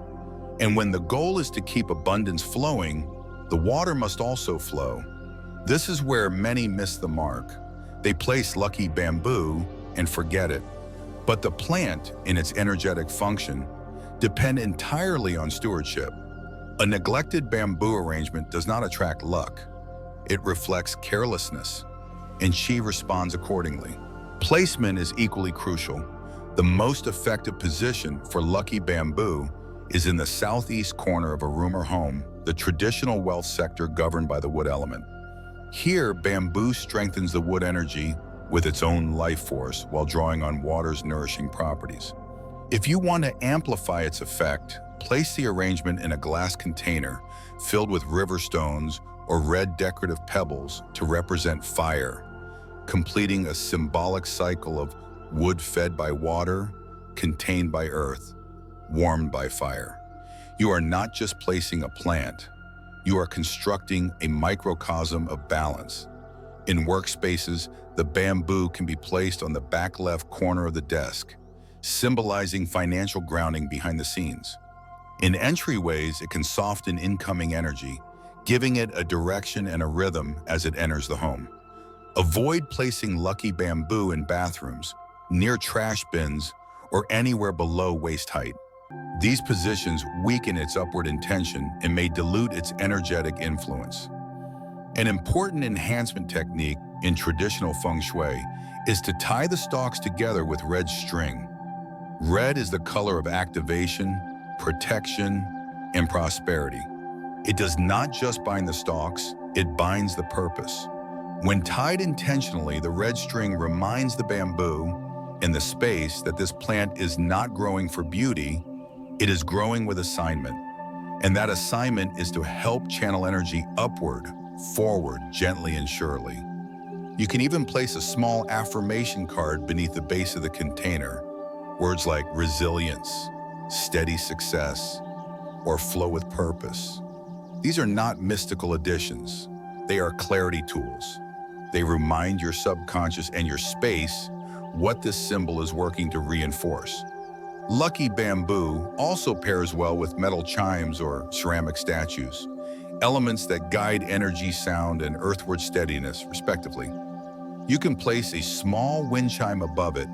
And when the goal is to keep abundance flowing, the water must also flow. This is where many miss the mark. They place lucky bamboo and forget it. But the plant, in its energetic function, depend entirely on stewardship. A neglected bamboo arrangement does not attract luck. It reflects carelessness, and Qi responds accordingly. Placement is equally crucial. The most effective position for lucky bamboo is in the southeast corner of a room or home, the traditional wealth sector governed by the wood element. Here, bamboo strengthens the wood energy with its own life force while drawing on water's nourishing properties. If you want to amplify its effect, place the arrangement in a glass container filled with river stones or red decorative pebbles to represent fire, completing a symbolic cycle of wood fed by water, contained by earth, warmed by fire. You are not just placing a plant, you are constructing a microcosm of balance. In workspaces, the bamboo can be placed on the back left corner of the desk, symbolizing financial grounding behind the scenes. In entryways, it can soften incoming energy, giving it a direction and a rhythm as it enters the home. Avoid placing lucky bamboo in bathrooms, near trash bins, or anywhere below waist height. These positions weaken its upward intention and may dilute its energetic influence. An important enhancement technique in traditional Feng Shui is to tie the stalks together with red string. Red is the color of activation, protection, and prosperity. It does not just bind the stalks, it binds the purpose. When tied intentionally, the red string reminds the bamboo in the space that this plant is not growing for beauty, it is growing with assignment. And that assignment is to help channel energy upward, forward, gently and surely. You can even place a small affirmation card beneath the base of the container. Words like resilience, steady success, or flow with purpose. These are not mystical additions. They are clarity tools. They remind your subconscious and your space what this symbol is working to reinforce. Lucky bamboo also pairs well with metal chimes or ceramic statues, elements that guide energy, sound, and earthward steadiness, respectively. You can place a small wind chime above it,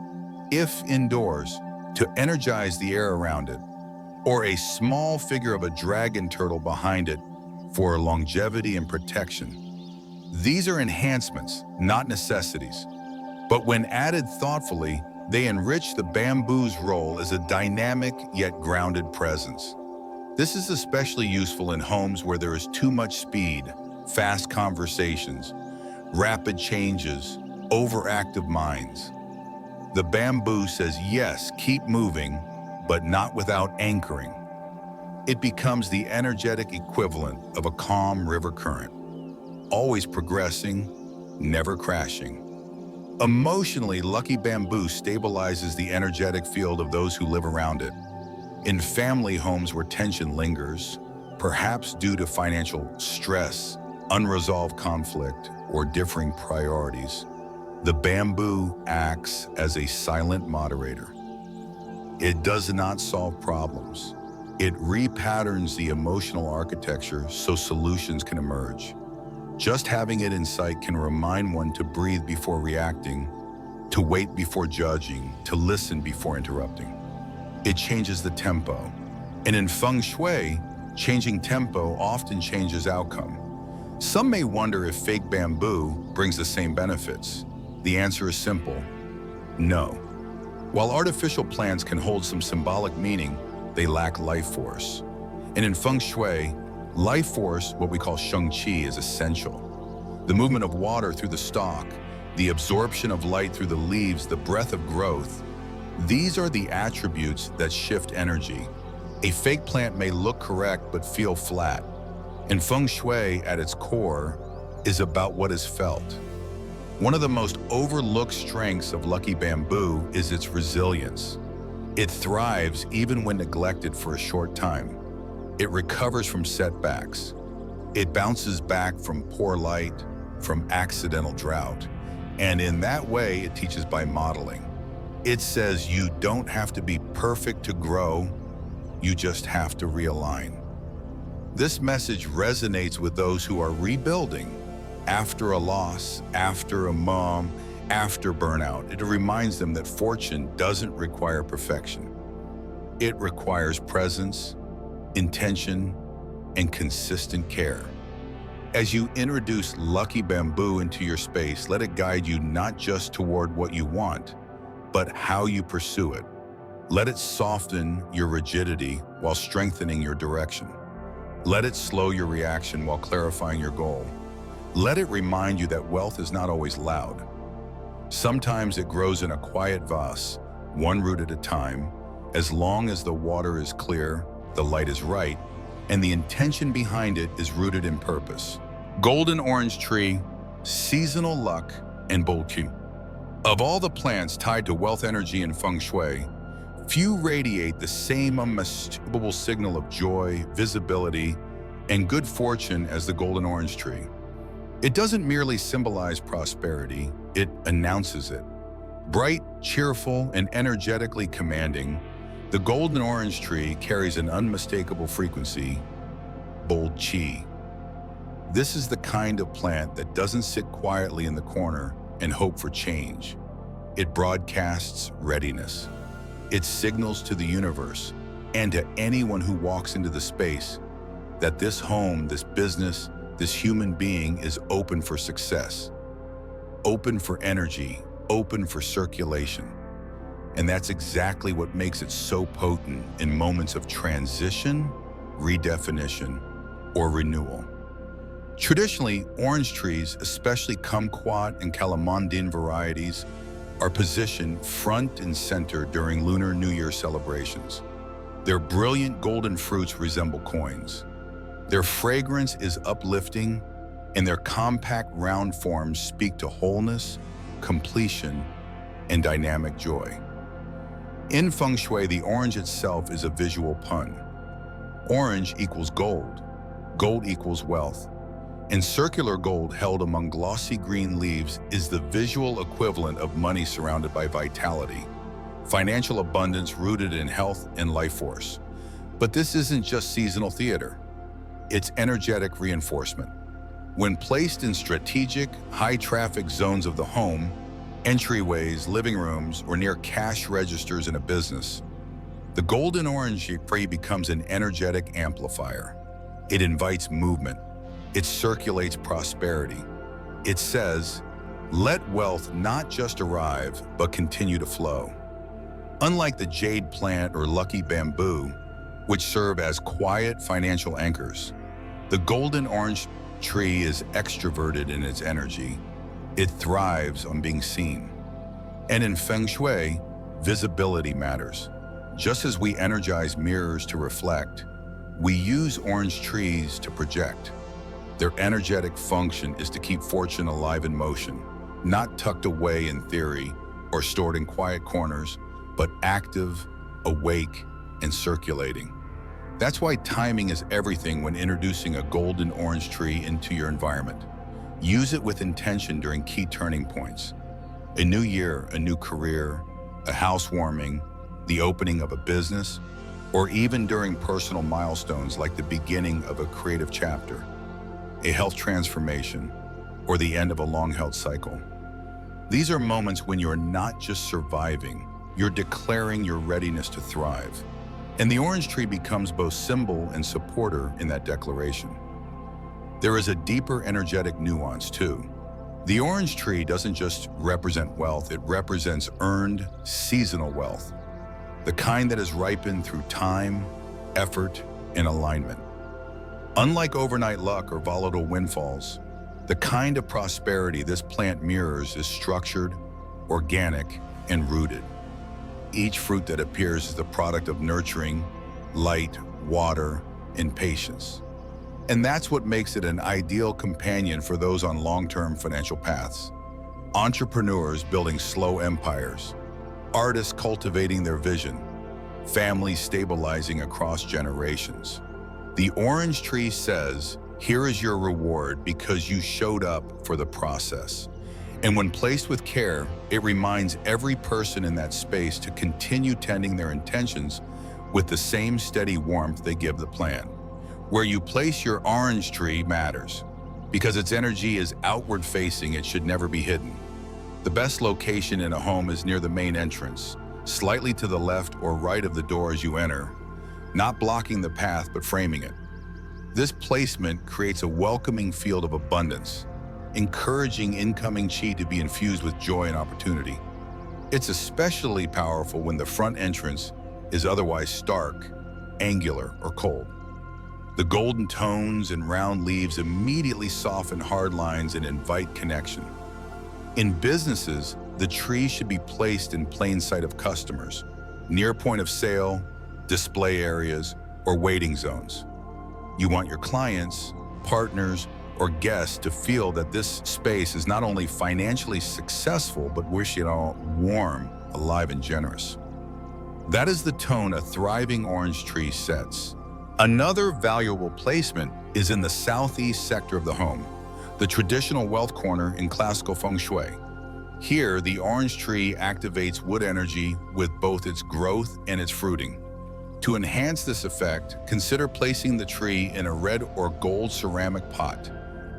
if indoors, to energize the air around it, or a small figure of a dragon turtle behind it for longevity and protection. These are enhancements, not necessities. But when added thoughtfully, they enrich the bamboo's role as a dynamic yet grounded presence. This is especially useful in homes where there is too much speed, fast conversations, rapid changes, overactive minds. The bamboo says, yes, keep moving, but not without anchoring. It becomes the energetic equivalent of a calm river current, always progressing, never crashing. Emotionally, lucky bamboo stabilizes the energetic field of those who live around it. In family homes where tension lingers, perhaps due to financial stress, unresolved conflict, or differing priorities, the bamboo acts as a silent moderator. It does not solve problems. It repatterns the emotional architecture so solutions can emerge. Just having it in sight can remind one to breathe before reacting, to wait before judging, to listen before interrupting. It changes the tempo. And in Feng Shui, changing tempo often changes outcome. Some may wonder if fake bamboo brings the same benefits. The answer is simple: no. While artificial plants can hold some symbolic meaning, they lack life force. And in Feng Shui, life force, what we call Sheng Qi, is essential. The movement of water through the stalk, the absorption of light through the leaves, the breath of growth, these are the attributes that shift energy. A fake plant may look correct but feel flat. And Feng Shui, at its core, is about what is felt. One of the most overlooked strengths of lucky bamboo is its resilience. It thrives even when neglected for a short time. It recovers from setbacks. It bounces back from poor light, from accidental drought. And in that way, it teaches by modeling. It says you don't have to be perfect to grow, you just have to realign. This message resonates with those who are rebuilding after a loss, after a mom, after burnout. It reminds them that fortune doesn't require perfection. It requires presence, intention, and consistent care. As you introduce lucky bamboo into your space, let it guide you not just toward what you want, but how you pursue it. Let it soften your rigidity while strengthening your direction. Let it slow your reaction while clarifying your goal. Let it remind you that wealth is not always loud. Sometimes it grows in a quiet vase, one root at a time. As long as the water is clear, the light is right, and the intention behind it is rooted in purpose. Golden orange tree, seasonal luck, and boldkeeper. Of all the plants tied to wealth energy and Feng Shui, few radiate the same unmistakable signal of joy, visibility, and good fortune as the golden orange tree. It doesn't merely symbolize prosperity, it announces it. Bright, cheerful, and energetically commanding, the golden orange tree carries an unmistakable frequency, bold chi. This is the kind of plant that doesn't sit quietly in the corner and hope for change. It broadcasts readiness. It signals to the universe and to anyone who walks into the space that this home, this business, this human being is open for success, open for energy, open for circulation. And that's exactly what makes it so potent in moments of transition, redefinition, or renewal. Traditionally, orange trees, especially kumquat and calamondin varieties, are positioned front and center during Lunar New Year celebrations. Their brilliant golden fruits resemble coins. Their fragrance is uplifting, and their compact round forms speak to wholeness, completion, and dynamic joy. In Feng Shui, the orange itself is a visual pun. Orange equals gold, gold equals wealth, and circular gold held among glossy green leaves is the visual equivalent of money surrounded by vitality, financial abundance rooted in health and life force. But this isn't just seasonal theater. It's energetic reinforcement. When placed in strategic, high-traffic zones of the home, entryways, living rooms, or near cash registers in a business, the golden orange tree becomes an energetic amplifier. It invites movement. It circulates prosperity. It says, let wealth not just arrive, but continue to flow. Unlike the jade plant or lucky bamboo, which serve as quiet financial anchors, the golden orange tree is extroverted in its energy. It thrives on being seen. And in Feng Shui, visibility matters. Just as we energize mirrors to reflect, we use orange trees to project. Their energetic function is to keep fortune alive in motion, not tucked away in theory or stored in quiet corners, but active, awake, and circulating. That's why timing is everything when introducing a golden orange tree into your environment. Use it with intention during key turning points. A new year, a new career, a housewarming, the opening of a business, or even during personal milestones like the beginning of a creative chapter, a health transformation, or the end of a long-held cycle. These are moments when you're not just surviving, you're declaring your readiness to thrive. And the orange tree becomes both symbol and supporter in that declaration. There is a deeper energetic nuance too. The orange tree doesn't just represent wealth, it represents earned, seasonal wealth, the kind that is ripened through time, effort, and alignment. Unlike overnight luck or volatile windfalls, the kind of prosperity this plant mirrors is structured, organic, and rooted. Each fruit that appears is the product of nurturing, light, water, and patience. And that's what makes it an ideal companion for those on long-term financial paths. Entrepreneurs building slow empires, artists cultivating their vision, families stabilizing across generations. The orange tree says, here is your reward because you showed up for the process. And when placed with care, it reminds every person in that space to continue tending their intentions with the same steady warmth they give the plant. Where you place your orange tree matters. Because its energy is outward facing, it should never be hidden. The best location in a home is near the main entrance, slightly to the left or right of the door as you enter, not blocking the path but framing it. This placement creates a welcoming field of abundance, encouraging incoming chi to be infused with joy and opportunity. It's especially powerful when the front entrance is otherwise stark, angular, or cold. The golden tones and round leaves immediately soften hard lines and invite connection. In businesses, the tree should be placed in plain sight of customers, near point of sale, display areas, or waiting zones. You want your clients, partners, or guests to feel that this space is not only financially successful, but warm, alive, and generous. That is the tone a thriving orange tree sets. Another valuable placement is in the southeast sector of the home, the traditional wealth corner in classical Feng Shui. Here, the orange tree activates wood energy with both its growth and its fruiting. To enhance this effect, consider placing the tree in a red or gold ceramic pot,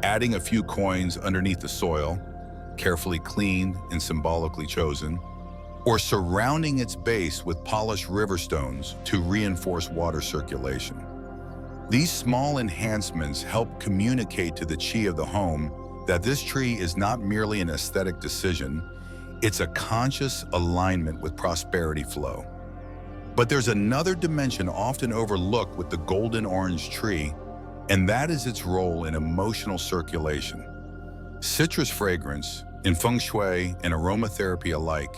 adding a few coins underneath the soil, carefully cleaned and symbolically chosen, or surrounding its base with polished river stones to reinforce water circulation. These small enhancements help communicate to the chi of the home that this tree is not merely an aesthetic decision, it's a conscious alignment with prosperity flow. But there's another dimension often overlooked with the golden orange tree, and that is its role in emotional circulation. Citrus fragrance, in Feng Shui and aromatherapy alike,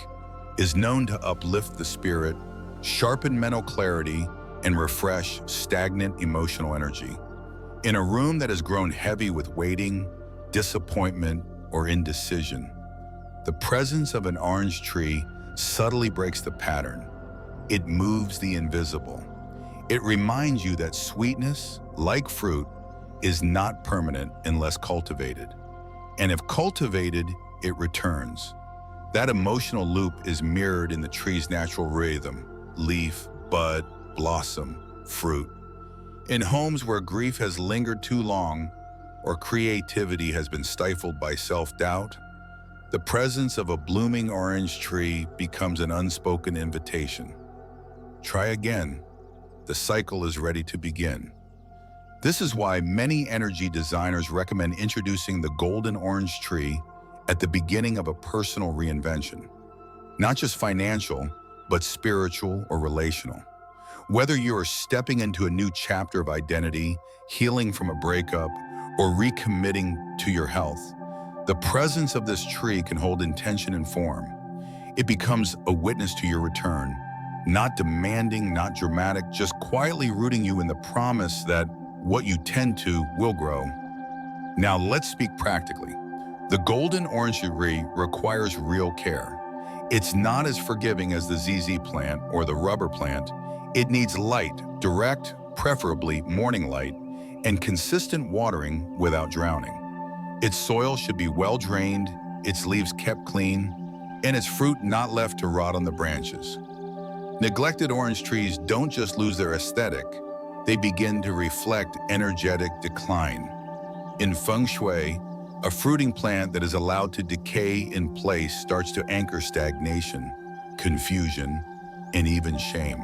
is known to uplift the spirit, sharpen mental clarity, and refresh stagnant emotional energy. In a room that has grown heavy with waiting, disappointment, or indecision, the presence of an orange tree subtly breaks the pattern. It moves the invisible. It reminds you that sweetness, like fruit, is not permanent unless cultivated. And if cultivated, it returns. That emotional loop is mirrored in the tree's natural rhythm: leaf, bud, blossom, fruit. In homes where grief has lingered too long or creativity has been stifled by self-doubt, the presence of a blooming orange tree becomes an unspoken invitation. Try again. The cycle is ready to begin. This is why many energy designers recommend introducing the golden orange tree at the beginning of a personal reinvention. Not just financial, but spiritual or relational. Whether you are stepping into a new chapter of identity, healing from a breakup, or recommitting to your health, the presence of this tree can hold intention and form. It becomes a witness to your return, not demanding, not dramatic, just quietly rooting you in the promise that what you tend to will grow. Now let's speak practically. The golden orange tree requires real care. It's not as forgiving as the ZZ plant or the rubber plant. It needs light, direct, preferably morning light, and consistent watering without drowning. Its soil should be well drained, its leaves kept clean, and its fruit not left to rot on the branches. Neglected orange trees don't just lose their aesthetic, they begin to reflect energetic decline. In Feng Shui, a fruiting plant that is allowed to decay in place starts to anchor stagnation, confusion, and even shame.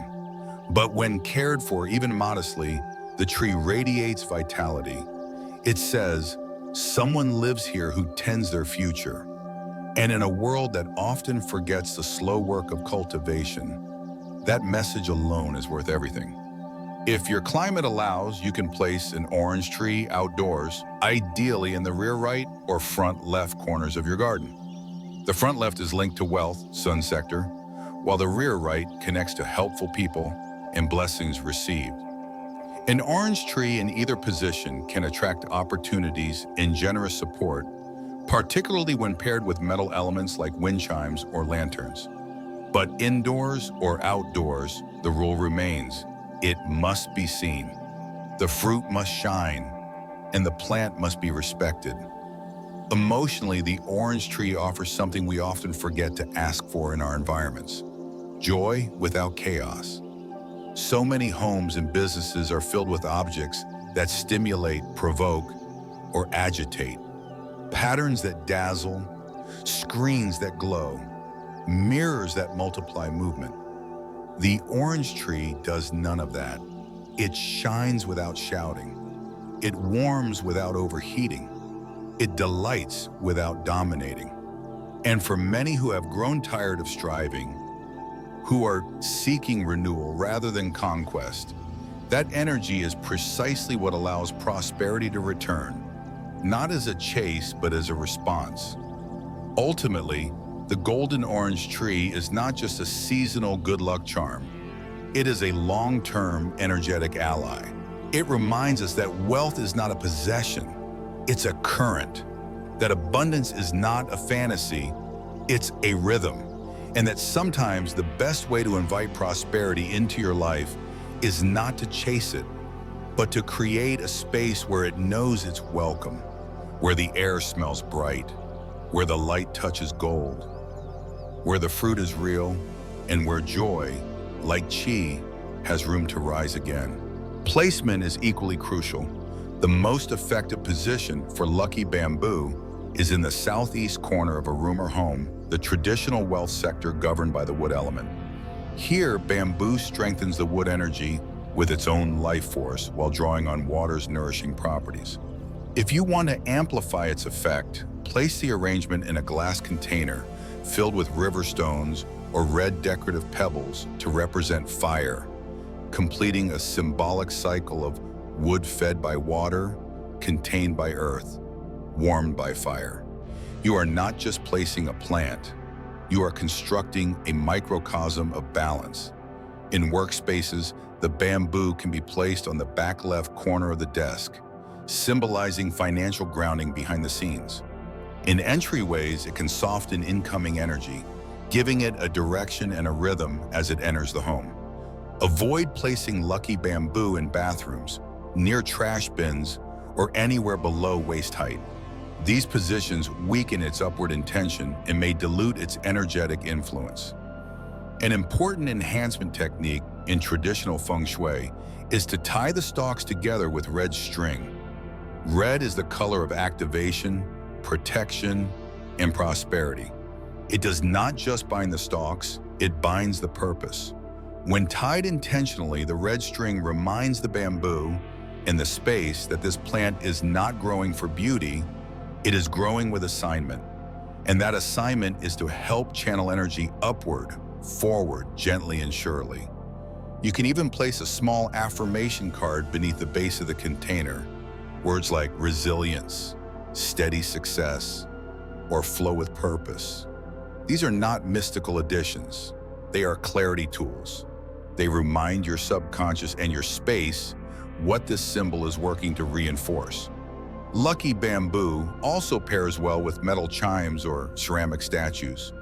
But when cared for, even modestly, the tree radiates vitality. It says, someone lives here who tends their future. And in a world that often forgets the slow work of cultivation, that message alone is worth everything. If your climate allows, you can place an orange tree outdoors, ideally in the rear right or front left corners of your garden. The front left is linked to wealth, sun sector, while the rear right connects to helpful people and blessings received. An orange tree in either position can attract opportunities and generous support, particularly when paired with metal elements like wind chimes or lanterns. But indoors or outdoors, the rule remains: it must be seen. The fruit must shine, and the plant must be respected. Emotionally, the orange tree offers something we often forget to ask for in our environments: joy without chaos. So many homes and businesses are filled with objects that stimulate, provoke, or agitate. Patterns that dazzle, screens that glow, mirrors that multiply movement. The orange tree does none of that. It shines without shouting. It warms without overheating. It delights without dominating. And for many who have grown tired of striving, who are seeking renewal rather than conquest, that energy is precisely what allows prosperity to return, not as a chase, but as a response. Ultimately, the golden orange tree is not just a seasonal good luck charm. It is a long-term energetic ally. It reminds us that wealth is not a possession, it's a current. That abundance is not a fantasy, it's a rhythm. And that sometimes the best way to invite prosperity into your life is not to chase it, but to create a space where it knows it's welcome, where the air smells bright, where the light touches gold, where the fruit is real, and where joy, like chi, has room to rise again. Placement is equally crucial. The most effective position for lucky bamboo is in the southeast corner of a room or home, the traditional wealth sector governed by the wood element. Here, bamboo strengthens the wood energy with its own life force while drawing on water's nourishing properties. If you want to amplify its effect, place the arrangement in a glass container filled with river stones or red decorative pebbles to represent fire, completing a symbolic cycle of wood fed by water, contained by earth, warmed by fire. You are not just placing a plant, you are constructing a microcosm of balance. In workspaces, the bamboo can be placed on the back left corner of the desk, symbolizing financial grounding behind the scenes. In entryways, it can soften incoming energy, giving it a direction and a rhythm as it enters the home. Avoid placing lucky bamboo in bathrooms, near trash bins, or anywhere below waist height. These positions weaken its upward intention and may dilute its energetic influence. An important enhancement technique in traditional Feng Shui is to tie the stalks together with red string. Red is the color of activation, protection, and prosperity. It does not just bind the stalks, it binds the purpose. When tied intentionally, the red string reminds the bamboo and the space that this plant is not growing for beauty, it is growing with assignment. And that assignment is to help channel energy upward, forward, gently and surely. You can even place a small affirmation card beneath the base of the container. Words like resilience, steady success, or flow with purpose. These are not mystical additions. They are clarity tools. They remind your subconscious and your space what this symbol is working to reinforce. Lucky bamboo also pairs well with metal chimes or ceramic statues,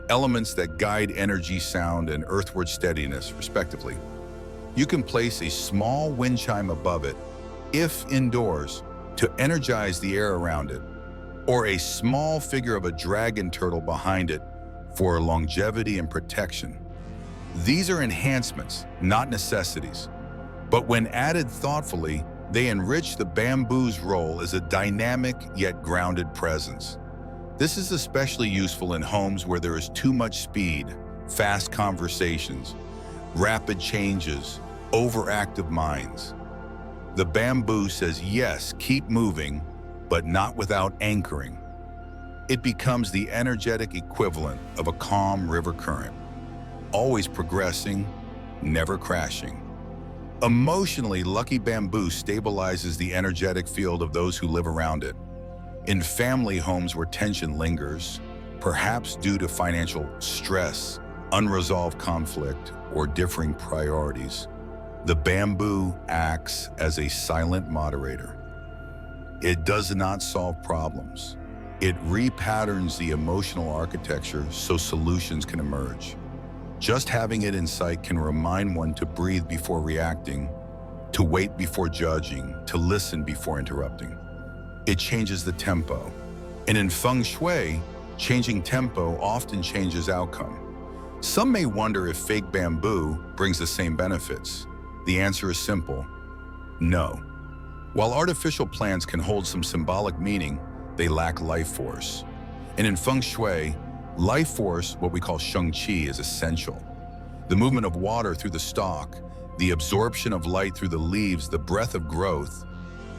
elements that guide energy, sound, and earthward steadiness, respectively. You can place a small wind chime above it, if indoors, to energize the air around it, or a small figure of a dragon turtle behind it for longevity and protection. These are enhancements, not necessities, but when added thoughtfully, they enrich the bamboo's role as a dynamic yet grounded presence. This is especially useful in homes where there is too much speed, fast conversations, rapid changes, overactive minds. The bamboo says, yes, keep moving, but not without anchoring. It becomes the energetic equivalent of a calm river current, always progressing, never crashing. Emotionally, lucky bamboo stabilizes the energetic field of those who live around it. In family homes where tension lingers, perhaps due to financial stress, unresolved conflict, or differing priorities, the bamboo acts as a silent moderator. It does not solve problems. It repatterns the emotional architecture so solutions can emerge. Just having it in sight can remind one to breathe before reacting, to wait before judging, to listen before interrupting. It changes the tempo. And in Feng Shui, changing tempo often changes outcome. Some may wonder if fake bamboo brings the same benefits. The answer is simple: no. While artificial plants can hold some symbolic meaning, they lack life force. And in Feng Shui, life force, what we call Sheng Qi, is essential. The movement of water through the stalk, the absorption of light through the leaves, the breath of growth,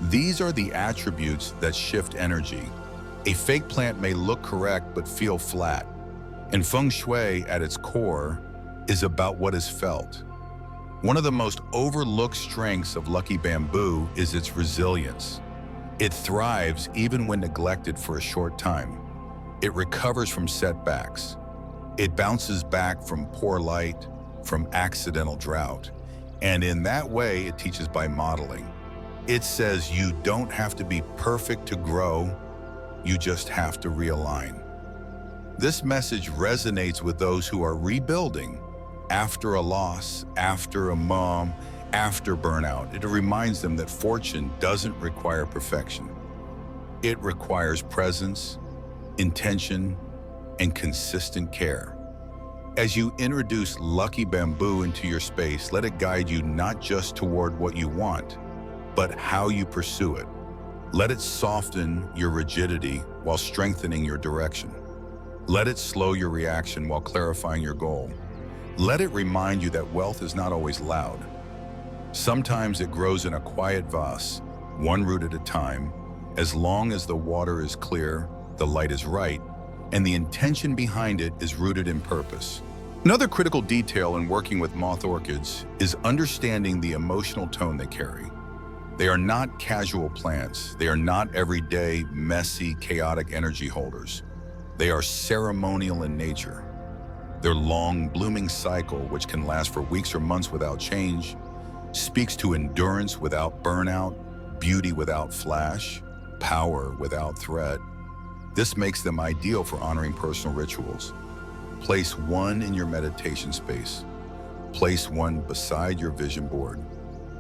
these are the attributes that shift energy. A fake plant may look correct but feel flat. And Feng Shui, at its core, is about what is felt. One of the most overlooked strengths of lucky bamboo is its resilience. It thrives even when neglected for a short time. It recovers from setbacks. It bounces back from poor light, from accidental drought. And in that way, it teaches by modeling. It says you don't have to be perfect to grow, you just have to realign. This message resonates with those who are rebuilding after a loss, after a mom, after burnout. It reminds them that fortune doesn't require perfection. It requires presence, intention, and consistent care. As you introduce lucky bamboo into your space, let it guide you not just toward what you want, but how you pursue it. Let it soften your rigidity while strengthening your direction. Let it slow your reaction while clarifying your goal. Let it remind you that wealth is not always loud. Sometimes it grows in a quiet vase, one root at a time. As long as the water is clear, the light is right, and the intention behind it is rooted in purpose. Another critical detail in working with moth orchids is understanding the emotional tone they carry. They are not casual plants. They are not everyday, messy, chaotic energy holders. They are ceremonial in nature. Their long, blooming cycle, which can last for weeks or months without change, speaks to endurance without burnout, beauty without flash, power without threat. This makes them ideal for honoring personal rituals. Place one in your meditation space. Place one beside your vision board,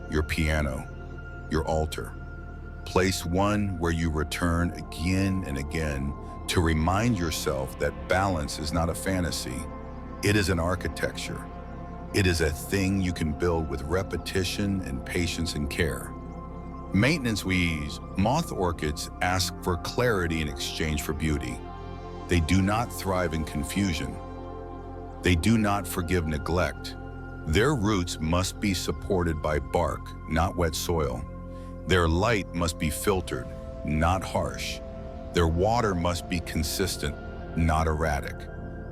your piano, your altar. Place one where you return again and again to remind yourself that balance is not a fantasy. It is an architecture. It is a thing you can build with repetition and patience and care. Maintenance we ease. Moth orchids ask for clarity in exchange for beauty. They do not thrive in confusion. They do not forgive neglect. Their roots must be supported by bark, not wet soil. Their light must be filtered, not harsh. Their water must be consistent, not erratic.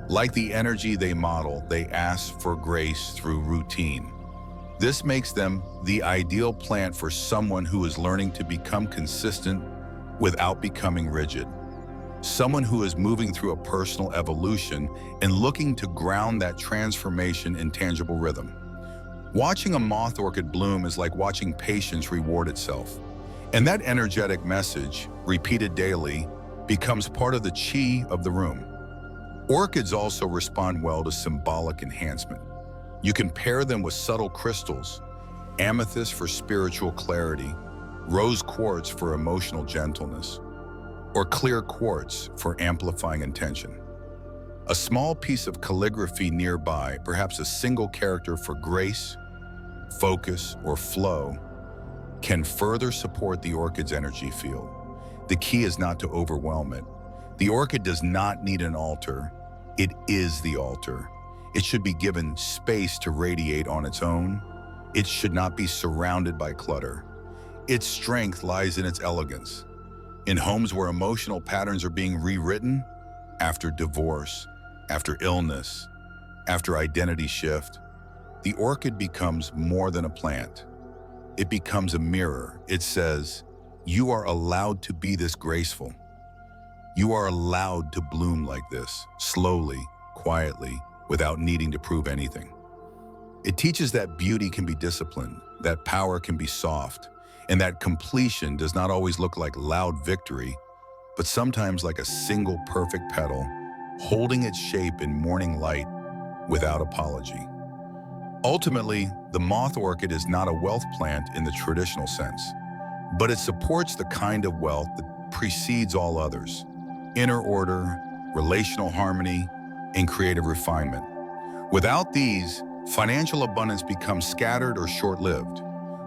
Like the energy they model, they ask for grace through routine. This makes them the ideal plant for someone who is learning to become consistent without becoming rigid. Someone who is moving through a personal evolution and looking to ground that transformation in tangible rhythm. Watching a moth orchid bloom is like watching patience reward itself. And that energetic message, repeated daily, becomes part of the chi of the room. Orchids also respond well to symbolic enhancement. You can pair them with subtle crystals, amethyst for spiritual clarity, rose quartz for emotional gentleness, or clear quartz for amplifying intention. A small piece of calligraphy nearby, perhaps a single character for grace, focus, or flow, can further support the orchid's energy field. The key is not to overwhelm it. The orchid does not need an altar. It is the altar. It should be given space to radiate on its own. It should not be surrounded by clutter. Its strength lies in its elegance. In homes where emotional patterns are being rewritten, after divorce, after illness, after identity shift, the orchid becomes more than a plant. It becomes a mirror. It says, you are allowed to be this graceful. You are allowed to bloom like this, slowly, quietly, without needing to prove anything. It teaches that beauty can be disciplined, that power can be soft, and that completion does not always look like loud victory, but sometimes like a single perfect petal, holding its shape in morning light without apology. Ultimately, the moth orchid is not a wealth plant in the traditional sense, but it supports the kind of wealth that precedes all others: inner order, relational harmony, and creative refinement. Without these, financial abundance becomes scattered or short-lived.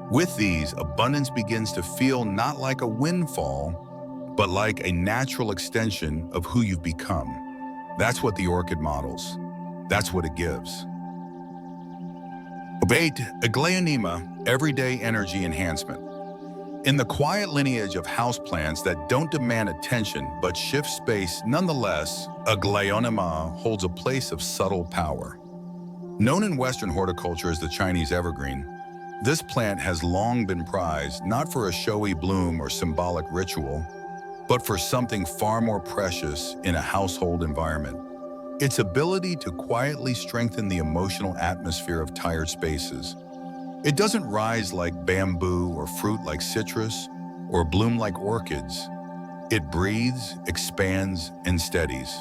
With these, abundance begins to feel not like a windfall, but like a natural extension of who you've become. That's what the orchid models. That's what it gives. 8. Aglaonema, everyday energy enhancement. In the quiet lineage of houseplants that don't demand attention but shift space nonetheless, Aglaonema holds a place of subtle power. Known in Western horticulture as the Chinese evergreen, this plant has long been prized not for a showy bloom or symbolic ritual, but for something far more precious in a household environment. Its ability to quietly strengthen the emotional atmosphere of tired spaces. It doesn't rise like bamboo or fruit like citrus or bloom like orchids. It breathes, expands, and steadies.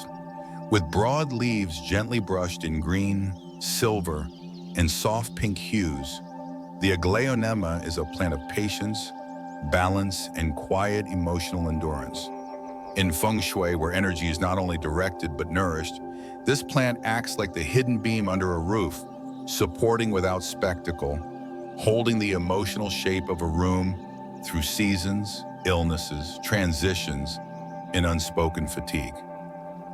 With broad leaves gently brushed in green, silver, and soft pink hues, the Aglaonema is a plant of patience, balance, and quiet emotional endurance. In Feng Shui, where energy is not only directed but nourished, this plant acts like the hidden beam under a roof, supporting without spectacle, holding the emotional shape of a room through seasons, illnesses, transitions, and unspoken fatigue.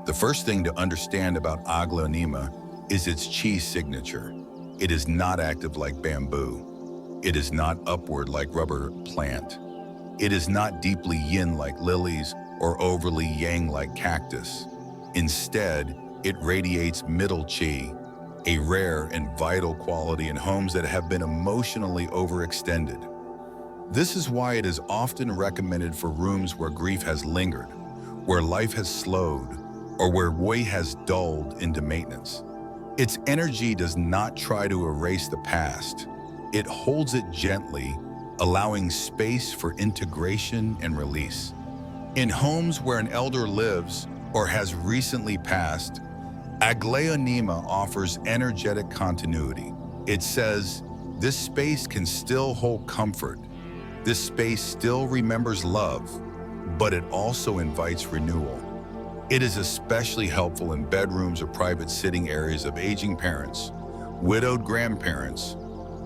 The first thing to understand about Aglaonema is its chi signature. It is not active like bamboo. It is not upward like rubber plant. It is not deeply yin like lilies or overly yang like cactus. Instead, it radiates middle chi, a rare and vital quality in homes that have been emotionally overextended. This is why it is often recommended for rooms where grief has lingered, where life has slowed, or where joy has dulled into maintenance. Its energy does not try to erase the past. It holds it gently, allowing space for integration and release. In homes where an elder lives or has recently passed, Aglaonema offers energetic continuity. It says, this space can still hold comfort. This space still remembers love, but it also invites renewal. It is especially helpful in bedrooms or private sitting areas of aging parents, widowed grandparents,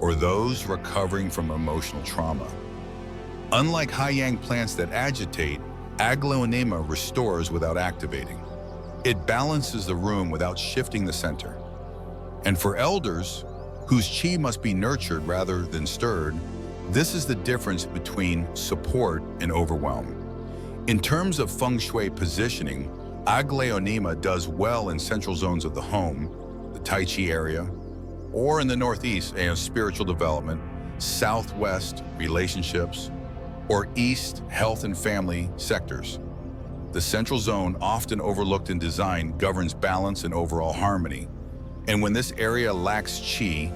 or those recovering from emotional trauma. Unlike high-yang plants that agitate, Aglaonema restores without activating. It balances the room without shifting the center. And for elders, whose chi must be nurtured rather than stirred, this is the difference between support and overwhelm. In terms of Feng Shui positioning, Aglaonema does well in central zones of the home, the Tai Chi area, or in the northeast, spiritual development, southwest, relationships, or east, health and family sectors. The central zone, often overlooked in design, governs balance and overall harmony. And when this area lacks chi,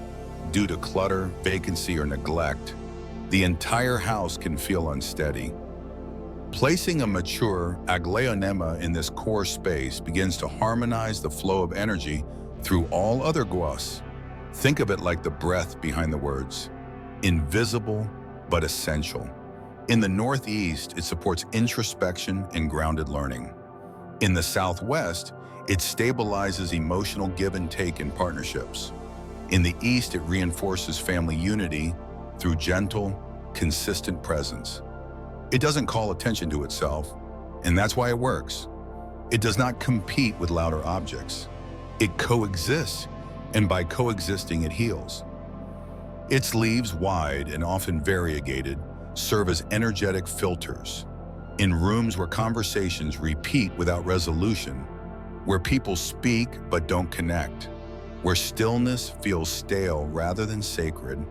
due to clutter, vacancy, or neglect, the entire house can feel unsteady. Placing a mature Aglaonema in this core space begins to harmonize the flow of energy through all other guas. Think of it like the breath behind the words, invisible but essential. In the Northeast, it supports introspection and grounded learning. In the Southwest, it stabilizes emotional give and take in partnerships. In the East, it reinforces family unity through gentle, consistent presence. It doesn't call attention to itself, and that's why it works. It does not compete with louder objects. It coexists, and by coexisting, it heals. Its leaves, wide and often variegated, serve as energetic filters. In rooms where conversations repeat without resolution, where people speak but don't connect, where stillness feels stale rather than sacred,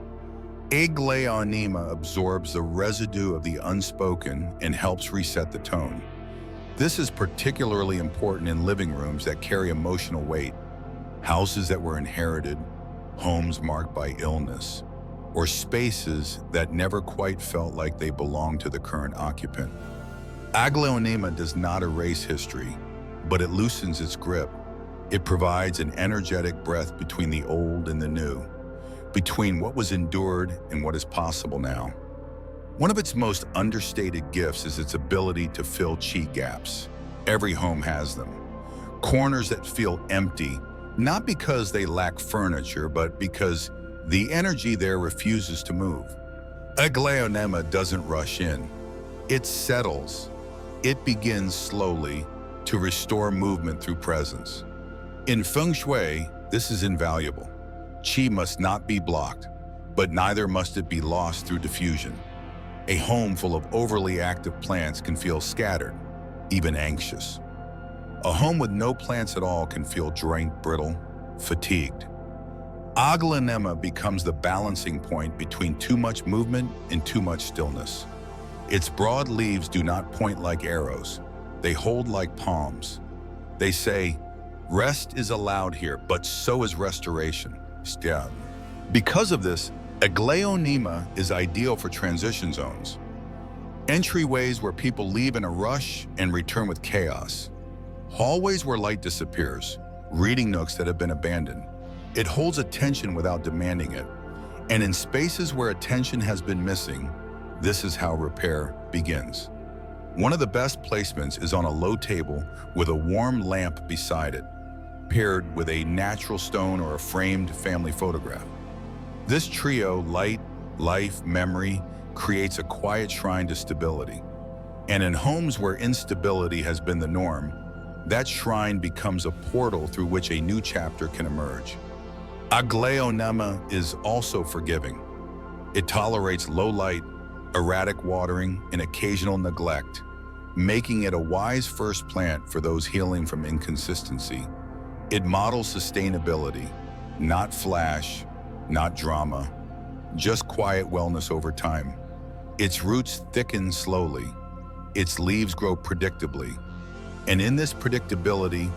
Aglaonema absorbs the residue of the unspoken and helps reset the tone. This is particularly important in living rooms that carry emotional weight, houses that were inherited, homes marked by illness, or spaces that never quite felt like they belonged to the current occupant. Aglaonema does not erase history, but it loosens its grip. It provides an energetic breath between the old and the new, between what was endured and what is possible now. One of its most understated gifts is its ability to fill chi gaps. Every home has them. Corners that feel empty, not because they lack furniture, but because the energy there refuses to move. Aglaonema doesn't rush in. It settles. It begins slowly to restore movement through presence. In Feng Shui, this is invaluable. Qi must not be blocked, but neither must it be lost through diffusion. A home full of overly active plants can feel scattered, even anxious. A home with no plants at all can feel drained, brittle, fatigued. Aglaonema becomes the balancing point between too much movement and too much stillness. Its broad leaves do not point like arrows. They hold like palms. They say, rest is allowed here, but so is restoration. Because of this, Aglaonema is ideal for transition zones. Entryways where people leave in a rush and return with chaos. Hallways where light disappears. Reading nooks that have been abandoned. It holds attention without demanding it. And in spaces where attention has been missing, this is how repair begins. One of the best placements is on a low table with a warm lamp beside it, paired with a natural stone or a framed family photograph. This trio, light, life, memory, creates a quiet shrine to stability. And in homes where instability has been the norm, that shrine becomes a portal through which a new chapter can emerge. Aglaonema is also forgiving. It tolerates low light, erratic watering, and occasional neglect, making it a wise first plant for those healing from inconsistency. It models sustainability, not flash, not drama, just quiet wellness over time. Its roots thicken slowly. Its leaves grow predictably. And in this predictability,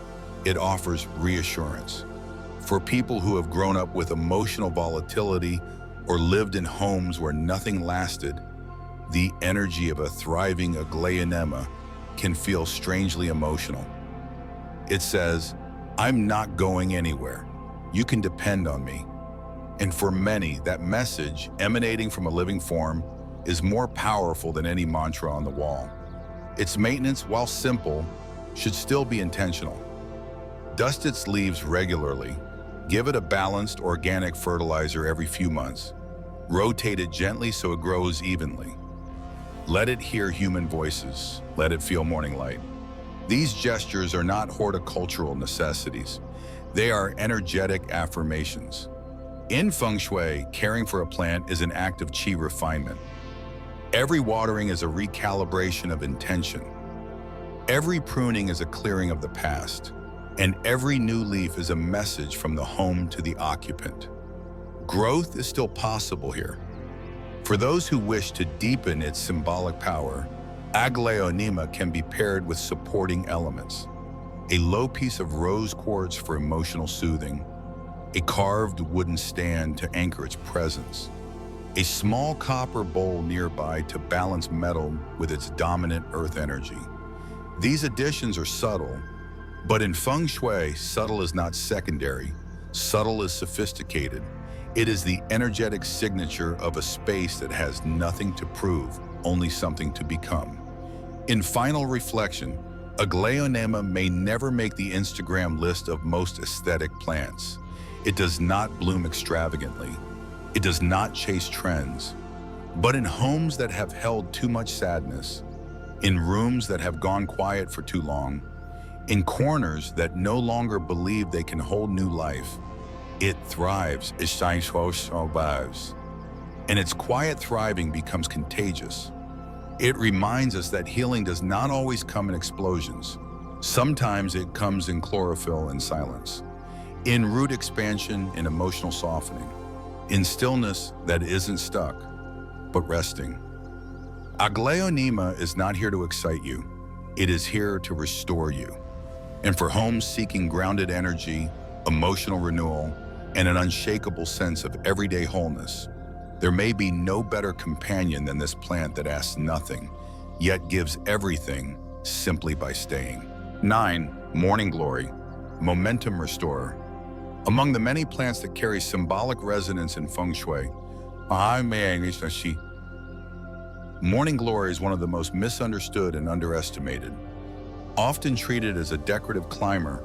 it offers reassurance. For people who have grown up with emotional volatility or lived in homes where nothing lasted, the energy of a thriving Aglaonema can feel strangely emotional. It says, I'm not going anywhere. You can depend on me. And for many, that message emanating from a living form is more powerful than any mantra on the wall. Its maintenance, while simple, should still be intentional. Dust its leaves regularly. Give it a balanced organic fertilizer every few months. Rotate it gently so it grows evenly. Let it hear human voices. Let it feel morning light. These gestures are not horticultural necessities. They are energetic affirmations. In Feng Shui, caring for a plant is an act of Qi refinement. Every watering is a recalibration of intention. Every pruning is a clearing of the past. And every new leaf is a message from the home to the occupant. Growth is still possible here. For those who wish to deepen its symbolic power, Aglaonema can be paired with supporting elements. A low piece of rose quartz for emotional soothing, a carved wooden stand to anchor its presence, a small copper bowl nearby to balance metal with its dominant earth energy. These additions are subtle, but in Feng Shui, subtle is not secondary. Subtle is sophisticated. It is the energetic signature of a space that has nothing to prove, only something to become. In final reflection, Aglaonema may never make the Instagram list of most aesthetic plants. It does not bloom extravagantly. It does not chase trends. But in homes that have held too much sadness, in rooms that have gone quiet for too long, in corners that no longer believe they can hold new life, it thrives. And its quiet thriving becomes contagious. It reminds us that healing does not always come in explosions. Sometimes it comes in chlorophyll and silence, in root expansion and emotional softening, in stillness that isn't stuck, but resting. Aglaonema is not here to excite you. It is here to restore you. And for homes seeking grounded energy, emotional renewal, and an unshakable sense of everyday wholeness, there may be no better companion than this plant that asks nothing, yet gives everything simply by staying. 9. Morning Glory, Momentum Restorer. Among the many plants that carry symbolic resonance in Feng Shui, Morning Glory is one of the most misunderstood and underestimated. Often treated as a decorative climber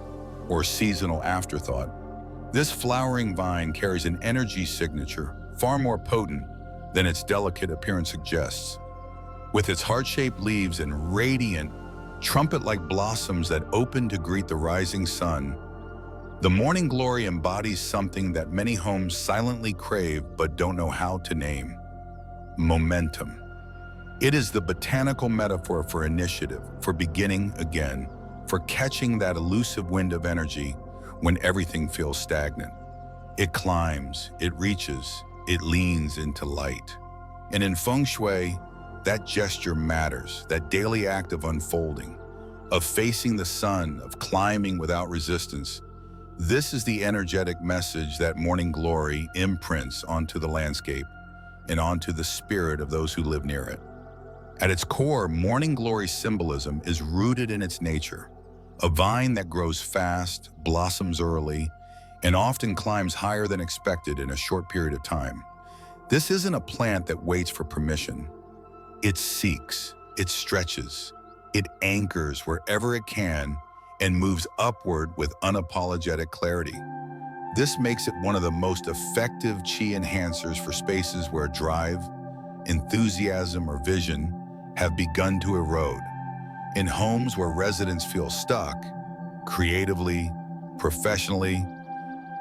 or seasonal afterthought, this flowering vine carries an energy signature far more potent than its delicate appearance suggests. With its heart-shaped leaves and radiant, trumpet-like blossoms that open to greet the rising sun. The morning glory embodies something that many homes silently crave but don't know how to name: momentum. It is the botanical metaphor for initiative, for beginning again, for catching that elusive wind of energy when everything feels stagnant. It climbs, it reaches, it leans into light. And in Feng Shui, that gesture matters, that daily act of unfolding, of facing the sun, of climbing without resistance. This is the energetic message that morning glory imprints onto the landscape and onto the spirit of those who live near it. At its core, morning glory symbolism is rooted in its nature, a vine that grows fast, blossoms early, and often climbs higher than expected in a short period of time. This isn't a plant that waits for permission. It seeks, it stretches, it anchors wherever it can and moves upward with unapologetic clarity. This makes it one of the most effective chi enhancers for spaces where drive, enthusiasm, or vision have begun to erode. In homes where residents feel stuck, creatively, professionally,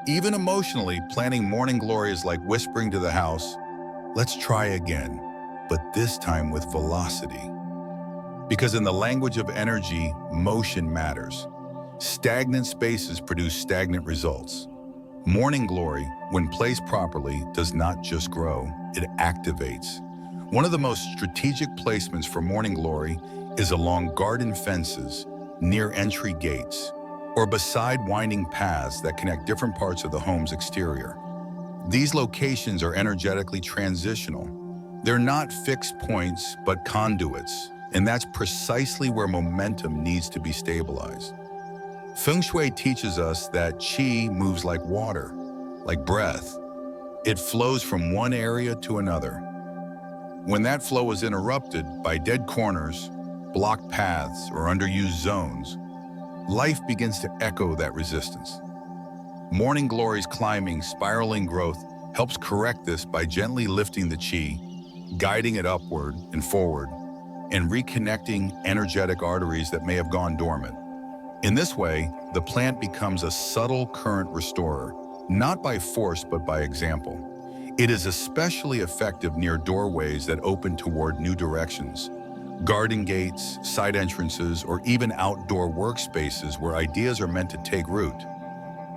even emotionally, planting morning glory is like whispering to the house, "Let's try again, but this time with velocity." Because in the language of energy, motion matters. Stagnant spaces produce stagnant results. Morning glory, when placed properly, does not just grow, it activates. One of the most strategic placements for morning glory is along garden fences, near entry gates, or beside winding paths that connect different parts of the home's exterior. These locations are energetically transitional. They're not fixed points, but conduits, and that's precisely where momentum needs to be stabilized. Feng Shui teaches us that qi moves like water, like breath. It flows from one area to another. When that flow is interrupted by dead corners, blocked paths, or underused zones, life begins to echo that resistance. Morning glory's climbing, spiraling growth helps correct this by gently lifting the qi, guiding it upward and forward, and reconnecting energetic arteries that may have gone dormant. In this way, the plant becomes a subtle current restorer, not by force but by example. It is especially effective near doorways that open toward new directions, garden gates, side entrances, or even outdoor workspaces where ideas are meant to take root.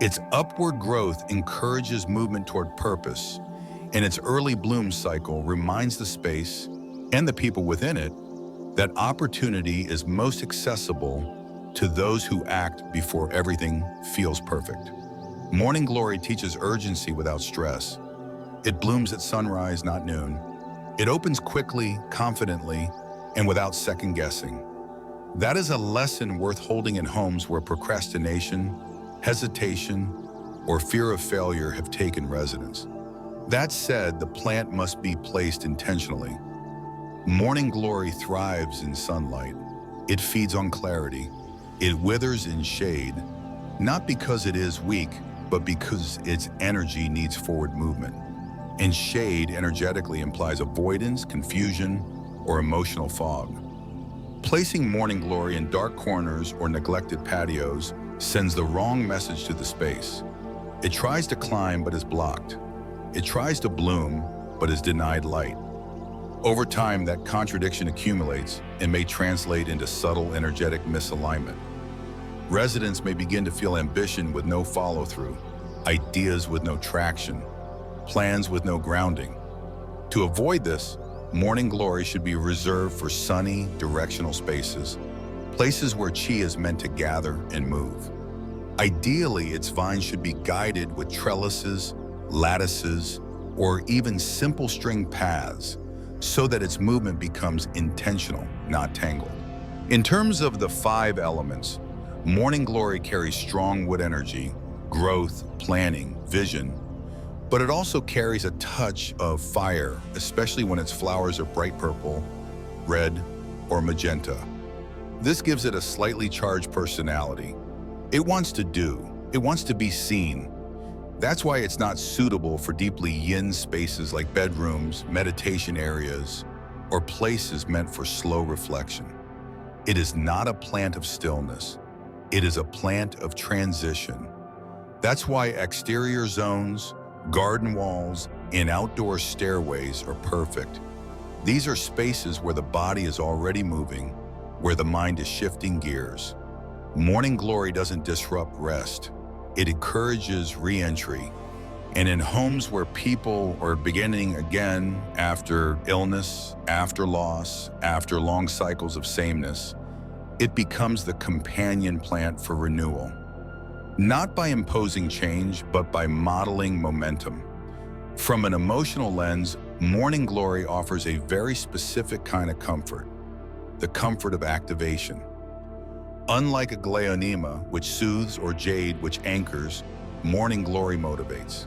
Its upward growth encourages movement toward purpose, and its early bloom cycle reminds the space and the people within it that opportunity is most accessible to those who act before everything feels perfect. Morning glory teaches urgency without stress. It blooms at sunrise, not noon. It opens quickly, confidently, and without second guessing. That is a lesson worth holding in homes where procrastination, hesitation, or fear of failure have taken residence. That said, the plant must be placed intentionally. Morning glory thrives in sunlight. It feeds on clarity. It withers in shade, not because it is weak, but because its energy needs forward movement. And shade energetically implies avoidance, confusion, or emotional fog. Placing morning glory in dark corners or neglected patios sends the wrong message to the space. It tries to climb but is blocked. It tries to bloom but is denied light. Over time, that contradiction accumulates and may translate into subtle energetic misalignment. Residents may begin to feel ambition with no follow-through, ideas with no traction, plans with no grounding. To avoid this, morning glory should be reserved for sunny, directional spaces, places where qi is meant to gather and move. Ideally, its vines should be guided with trellises, lattices, or even simple string paths, so that its movement becomes intentional, not tangled. In terms of the 5 elements, morning glory carries strong wood energy, growth, planning, vision, but it also carries a touch of fire, especially when its flowers are bright purple, red, or magenta. This gives it a slightly charged personality. It wants to do, it wants to be seen. That's why it's not suitable for deeply yin spaces like bedrooms, meditation areas, or places meant for slow reflection. It is not a plant of stillness. It is a plant of transition. That's why exterior zones, garden walls, and outdoor stairways are perfect. These are spaces where the body is already moving, where the mind is shifting gears. Morning glory doesn't disrupt rest. It encourages re-entry. And in homes where people are beginning again after illness, after loss, after long cycles of sameness, it becomes the companion plant for renewal. Not by imposing change, but by modeling momentum. From an emotional lens, morning glory offers a very specific kind of comfort, the comfort of activation. Unlike Aglaonema, which soothes, or Jade, which anchors, morning glory motivates.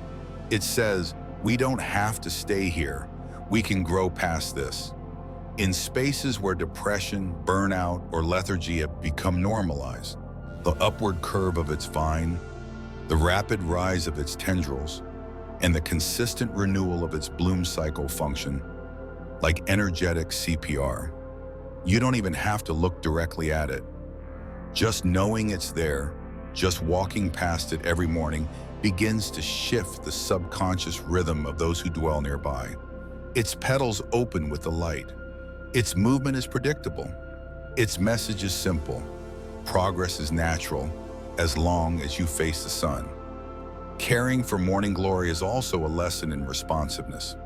It says, we don't have to stay here. We can grow past this. In spaces where depression, burnout, or lethargy have become normalized, the upward curve of its vine, the rapid rise of its tendrils, and the consistent renewal of its bloom cycle function like energetic CPR. You don't even have to look directly at it. Just knowing it's there, just walking past it every morning begins to shift the subconscious rhythm of those who dwell nearby. Its petals open with the light. Its movement is predictable. Its message is simple. Progress is natural as long as you face the sun. Caring for morning glory is also a lesson in responsiveness.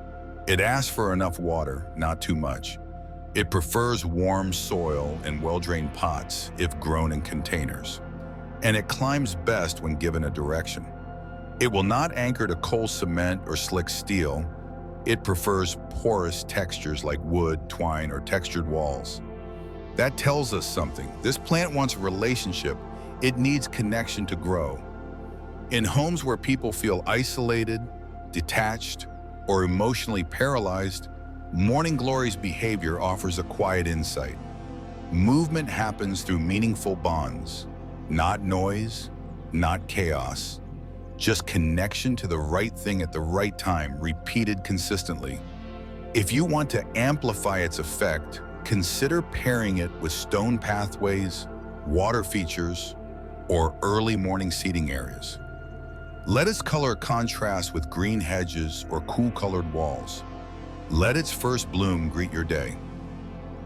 It asks for enough water, not too much. It prefers warm soil and well-drained pots if grown in containers. And it climbs best when given a direction. It will not anchor to cold cement or slick steel. It prefers porous textures like wood, twine, or textured walls. That tells us something. This plant wants relationship. It needs connection to grow. In homes where people feel isolated, detached, or emotionally paralyzed, morning glory's behavior offers a quiet insight. Movement happens through meaningful bonds, not noise, not chaos, just connection to the right thing at the right time, repeated consistently. If you want to amplify its effect, consider pairing it with stone pathways, water features, or early morning seating areas. Let its color contrast with green hedges or cool-colored walls. Let its first bloom greet your day.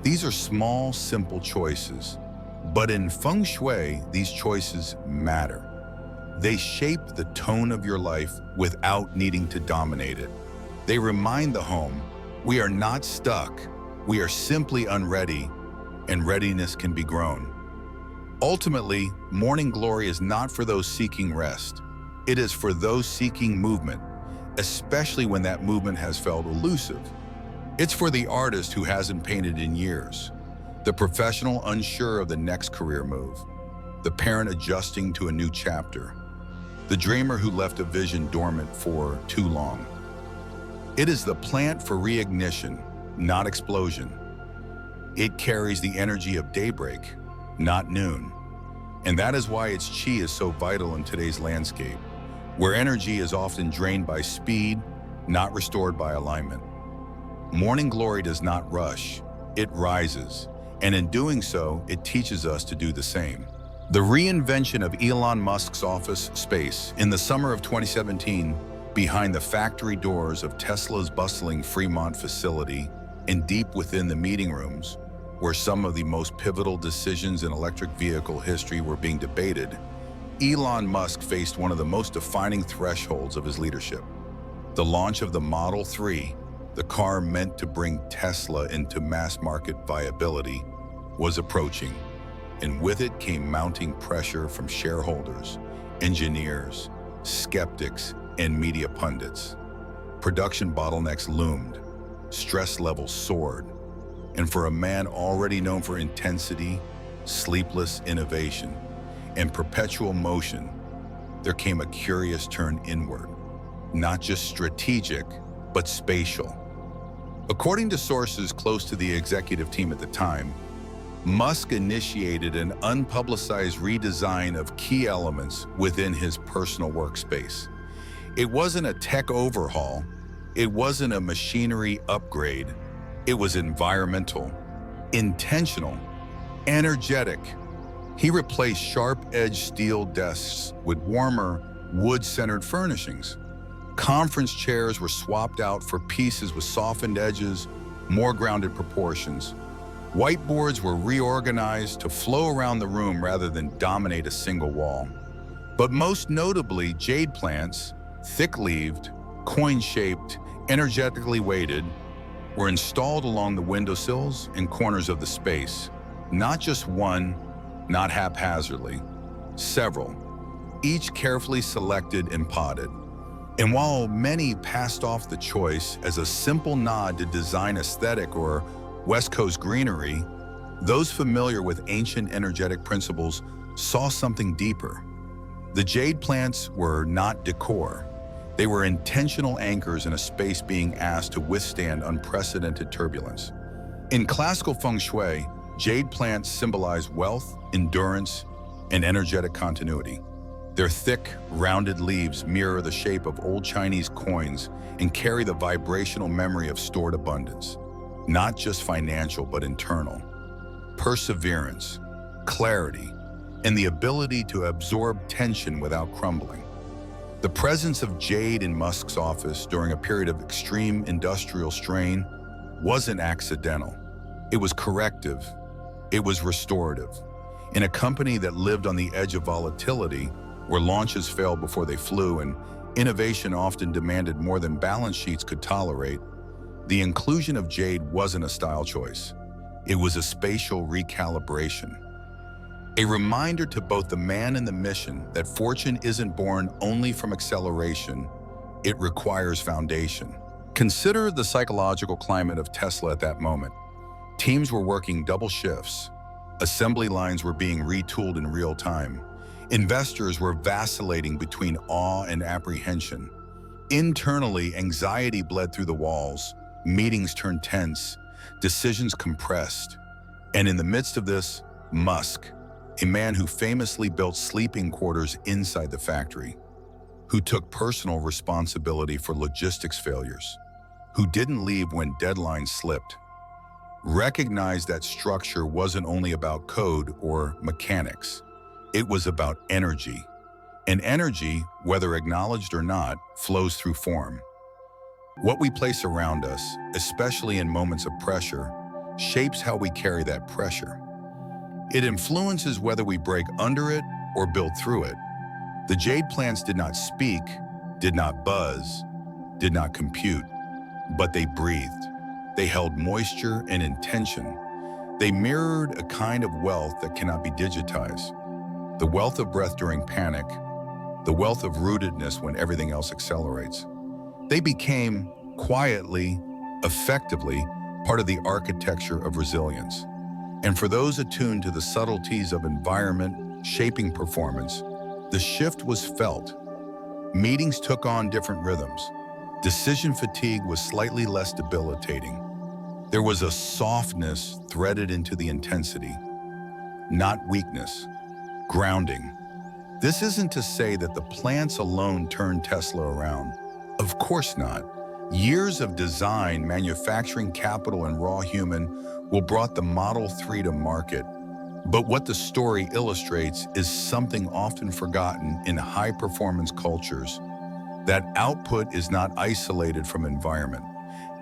These are small, simple choices, but in Feng Shui, these choices matter. They shape the tone of your life without needing to dominate it. They remind the home, we are not stuck, we are simply unready, and readiness can be grown. Ultimately, morning glory is not for those seeking rest. It is for those seeking movement, especially when that movement has felt elusive. It's for the artist who hasn't painted in years, the professional unsure of the next career move, the parent adjusting to a new chapter, the dreamer who left a vision dormant for too long. It is the plant for reignition, not explosion. It carries the energy of daybreak, not noon. And that is why its chi is so vital in today's landscape, where energy is often drained by speed, not restored by alignment. Morning glory does not rush, it rises, and in doing so, it teaches us to do the same. The reinvention of Elon Musk's office space in the summer of 2017, behind the factory doors of Tesla's bustling Fremont facility and deep within the meeting rooms, where some of the most pivotal decisions in electric vehicle history were being debated, Elon Musk faced one of the most defining thresholds of his leadership. The launch of the Model 3, the car meant to bring Tesla into mass market viability, was approaching, and with it came mounting pressure from shareholders, engineers, skeptics, and media pundits. Production bottlenecks loomed, stress levels soared, and for a man already known for intensity, sleepless innovation, and perpetual motion, there came a curious turn inward, not just strategic, but spatial. According to sources close to the executive team at the time, Musk initiated an unpublicized redesign of key elements within his personal workspace. It wasn't a tech overhaul, it wasn't a machinery upgrade, it was environmental, intentional, Energetic. He replaced sharp-edged steel desks with warmer, wood-centered furnishings. Conference chairs were swapped out for pieces with softened edges, more grounded proportions. Whiteboards were reorganized to flow around the room rather than dominate a single wall. But most notably, jade plants, thick-leaved, coin-shaped, energetically weighted, were installed along the windowsills and corners of the space. Not just one, not haphazardly, several, each carefully selected and potted. And while many passed off the choice as a simple nod to design aesthetic or West Coast greenery, those familiar with ancient energetic principles saw something deeper. The jade plants were not decor. They were intentional anchors in a space being asked to withstand unprecedented turbulence. In classical Feng Shui, jade plants symbolize wealth, endurance, and energetic continuity. Their thick, rounded leaves mirror the shape of old Chinese coins and carry the vibrational memory of stored abundance. Not just financial, but internal. Perseverance, clarity, and the ability to absorb tension without crumbling. The presence of jade in Musk's office during a period of extreme industrial strain wasn't accidental. It was corrective. It was restorative. In a company that lived on the edge of volatility, where launches failed before they flew and innovation often demanded more than balance sheets could tolerate, the inclusion of jade wasn't a style choice. It was a spatial recalibration. A reminder to both the man and the mission that fortune isn't born only from acceleration, it requires foundation. Consider the psychological climate of Tesla at that moment. Teams were working double shifts. Assembly lines were being retooled in real time. Investors were vacillating between awe and apprehension. Internally, anxiety bled through the walls. Meetings turned tense. Decisions compressed. And in the midst of this, Musk, a man who famously built sleeping quarters inside the factory, who took personal responsibility for logistics failures, who didn't leave when deadlines slipped, recognized that structure wasn't only about code or mechanics. It was about energy. And energy, whether acknowledged or not, flows through form. What we place around us, especially in moments of pressure, shapes how we carry that pressure. It influences whether we break under it or build through it. The jade plants did not speak, did not buzz, did not compute, but they breathed. They held moisture and intention. They mirrored a kind of wealth that cannot be digitized. The wealth of breath during panic, the wealth of rootedness when everything else accelerates. They became, quietly, effectively, part of the architecture of resilience. And for those attuned to the subtleties of environment shaping performance, the shift was felt. Meetings took on different rhythms. Decision fatigue was slightly less debilitating. There was a softness threaded into the intensity, not weakness, grounding. This isn't to say that the plants alone turned Tesla around. Of course not. Years of design, manufacturing capital, and raw human will brought the Model 3 to market. But what the story illustrates is something often forgotten in high-performance cultures, that output is not isolated from environment,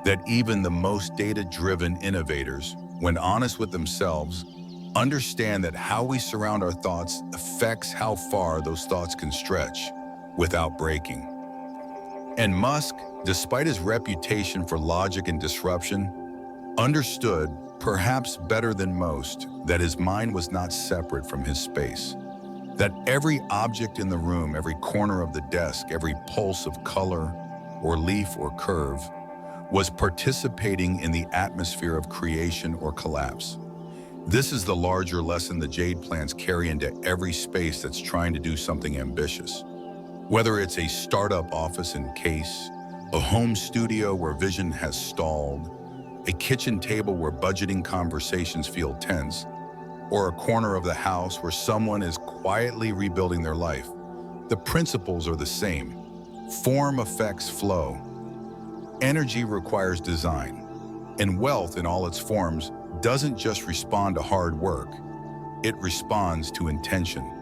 that even the most data-driven innovators, when honest with themselves, understand that how we surround our thoughts affects how far those thoughts can stretch without breaking. And Musk, despite his reputation for logic and disruption, understood, perhaps better than most, that his mind was not separate from his space. That every object in the room, every corner of the desk, every pulse of color or leaf or curve, was participating in the atmosphere of creation or collapse. This is the larger lesson the jade plants carry into every space that's trying to do something ambitious. Whether it's a startup office in case, a home studio where vision has stalled, a kitchen table where budgeting conversations feel tense, or a corner of the house where someone is quietly rebuilding their life, the principles are the same. Form affects flow. Energy requires design. And wealth in all its forms doesn't just respond to hard work. it responds to intention.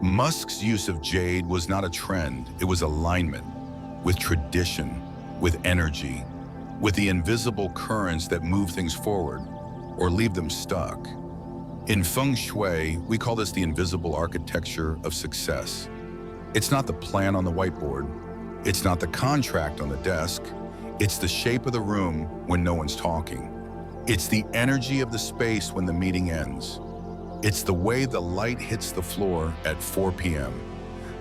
Musk's use of jade was not a trend, it was alignment with tradition, with energy, with the invisible currents that move things forward or leave them stuck. In Feng Shui, we call this the invisible architecture of success. It's not the plan on the whiteboard, it's not the contract on the desk, it's the shape of the room when no one's talking. It's the energy of the space when the meeting ends. It's the way the light hits the floor at 4 p.m.,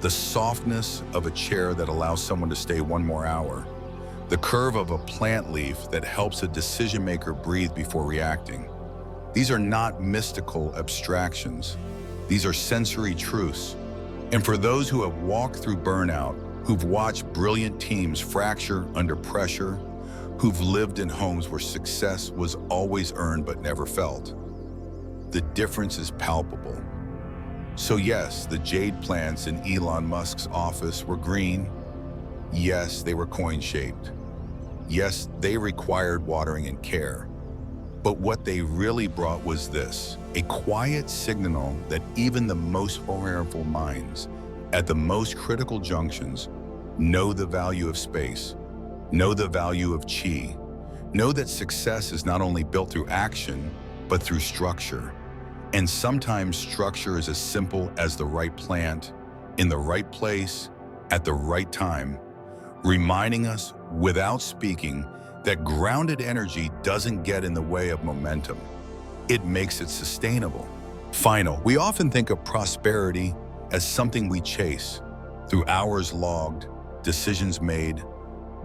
the softness of a chair that allows someone to stay one more hour, the curve of a plant leaf that helps a decision maker breathe before reacting. These are not mystical abstractions. These are sensory truths. And for those who have walked through burnout, who've watched brilliant teams fracture under pressure, who've lived in homes where success was always earned but never felt, the difference is palpable. So yes, the jade plants in Elon Musk's office were green. Yes, they were coin-shaped. Yes, they required watering and care. But what they really brought was this, a quiet signal that even the most powerful minds at the most critical junctions know the value of space, know the value of chi, know that success is not only built through action, but through structure. And sometimes structure is as simple as the right plant, in the right place, at the right time, reminding us without speaking that grounded energy doesn't get in the way of momentum. It makes it sustainable. We often think of prosperity as something we chase, through hours logged, decisions made,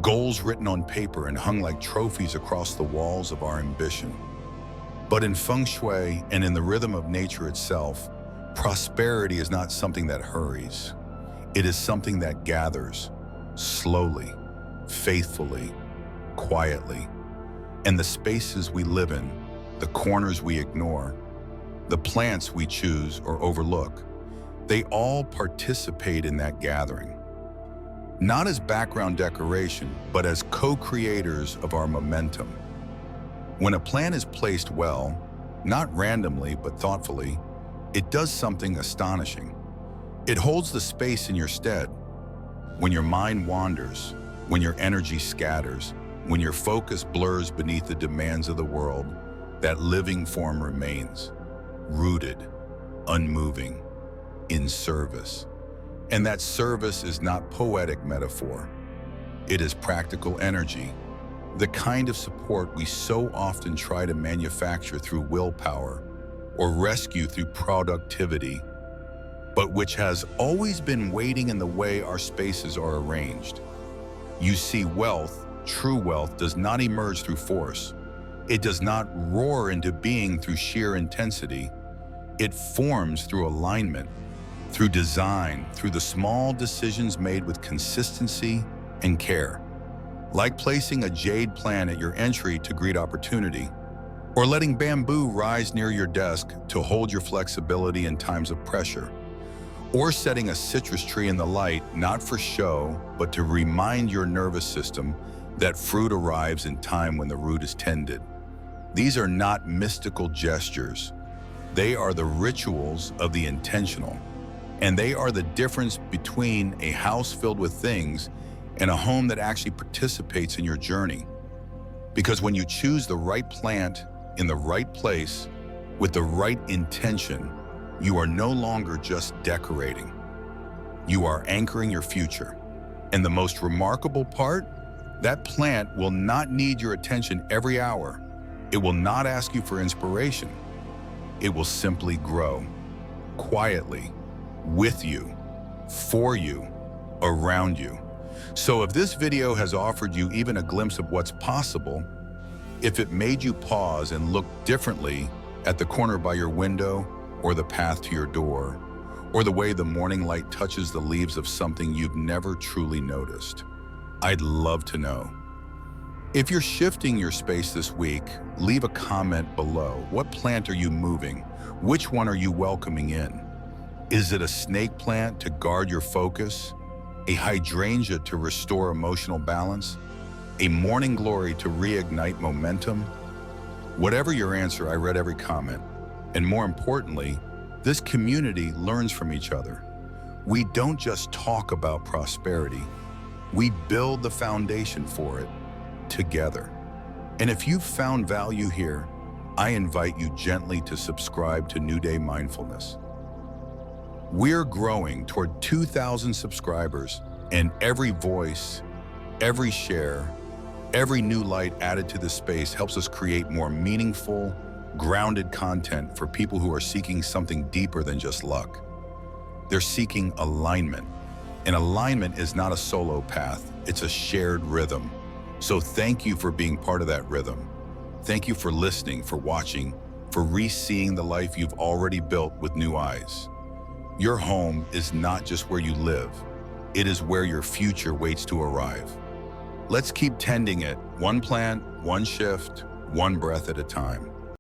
goals written on paper and hung like trophies across the walls of our ambition. But in Feng Shui and in the rhythm of nature itself, prosperity is not something that hurries. It is something that gathers, slowly, faithfully, quietly. And the spaces we live in, the corners we ignore, the plants we choose or overlook, they all participate in that gathering. Not as background decoration, but as co-creators of our momentum. When a plant is placed well, not randomly but thoughtfully, it does something astonishing. It holds the space in your stead. When your mind wanders, when your energy scatters, when your focus blurs beneath the demands of the world, that living form remains, rooted, unmoving, in service. And that service is not poetic metaphor. It is practical energy, the kind of support we so often try to manufacture through willpower or rescue through productivity, but which has always been waiting in the way our spaces are arranged. You see, wealth, true wealth, does not emerge through force. It does not roar into being through sheer intensity. It forms through alignment, through design, through the small decisions made with consistency and care. Like placing a jade plant at your entry to greet opportunity, or letting bamboo rise near your desk to hold your flexibility in times of pressure, or setting a citrus tree in the light, not for show, but to remind your nervous system that fruit arrives in time when the root is tended. These are not mystical gestures. They are the rituals of the intentional, and they are the difference between a house filled with things and a home that actually participates in your journey. Because when you choose the right plant in the right place with the right intention, you are no longer just decorating. You are anchoring your future. And the most remarkable part, that plant will not need your attention every hour. It will not ask you for inspiration. It will simply grow, quietly, with you, for you, around you. So if this video has offered you even a glimpse of what's possible, if it made you pause and look differently at the corner by your window, or the path to your door, or the way the morning light touches the leaves of something you've never truly noticed, I'd love to know. If you're shifting your space this week, leave a comment below. What plant are you moving? Which one are you welcoming in? Is it a snake plant to guard your focus? A hydrangea to restore emotional balance? A morning glory to reignite momentum? Whatever your answer, I read every comment. And more importantly, this community learns from each other. We don't just talk about prosperity, we build the foundation for it together. And if you've found value here, I invite you gently to subscribe to New Day Mindfulness. We're growing toward 2,000 subscribers, and every voice, every share, every new light added to the space helps us create more meaningful, grounded content for people who are seeking something deeper than just luck. They're seeking alignment. And alignment is not a solo path, it's a shared rhythm. So thank you for being part of that rhythm. Thank you for listening, for watching, for re-seeing the life you've already built with new eyes. Your home is not just where you live, it is where your future waits to arrive. Let's keep tending it, one plant, one shift, one breath at a time.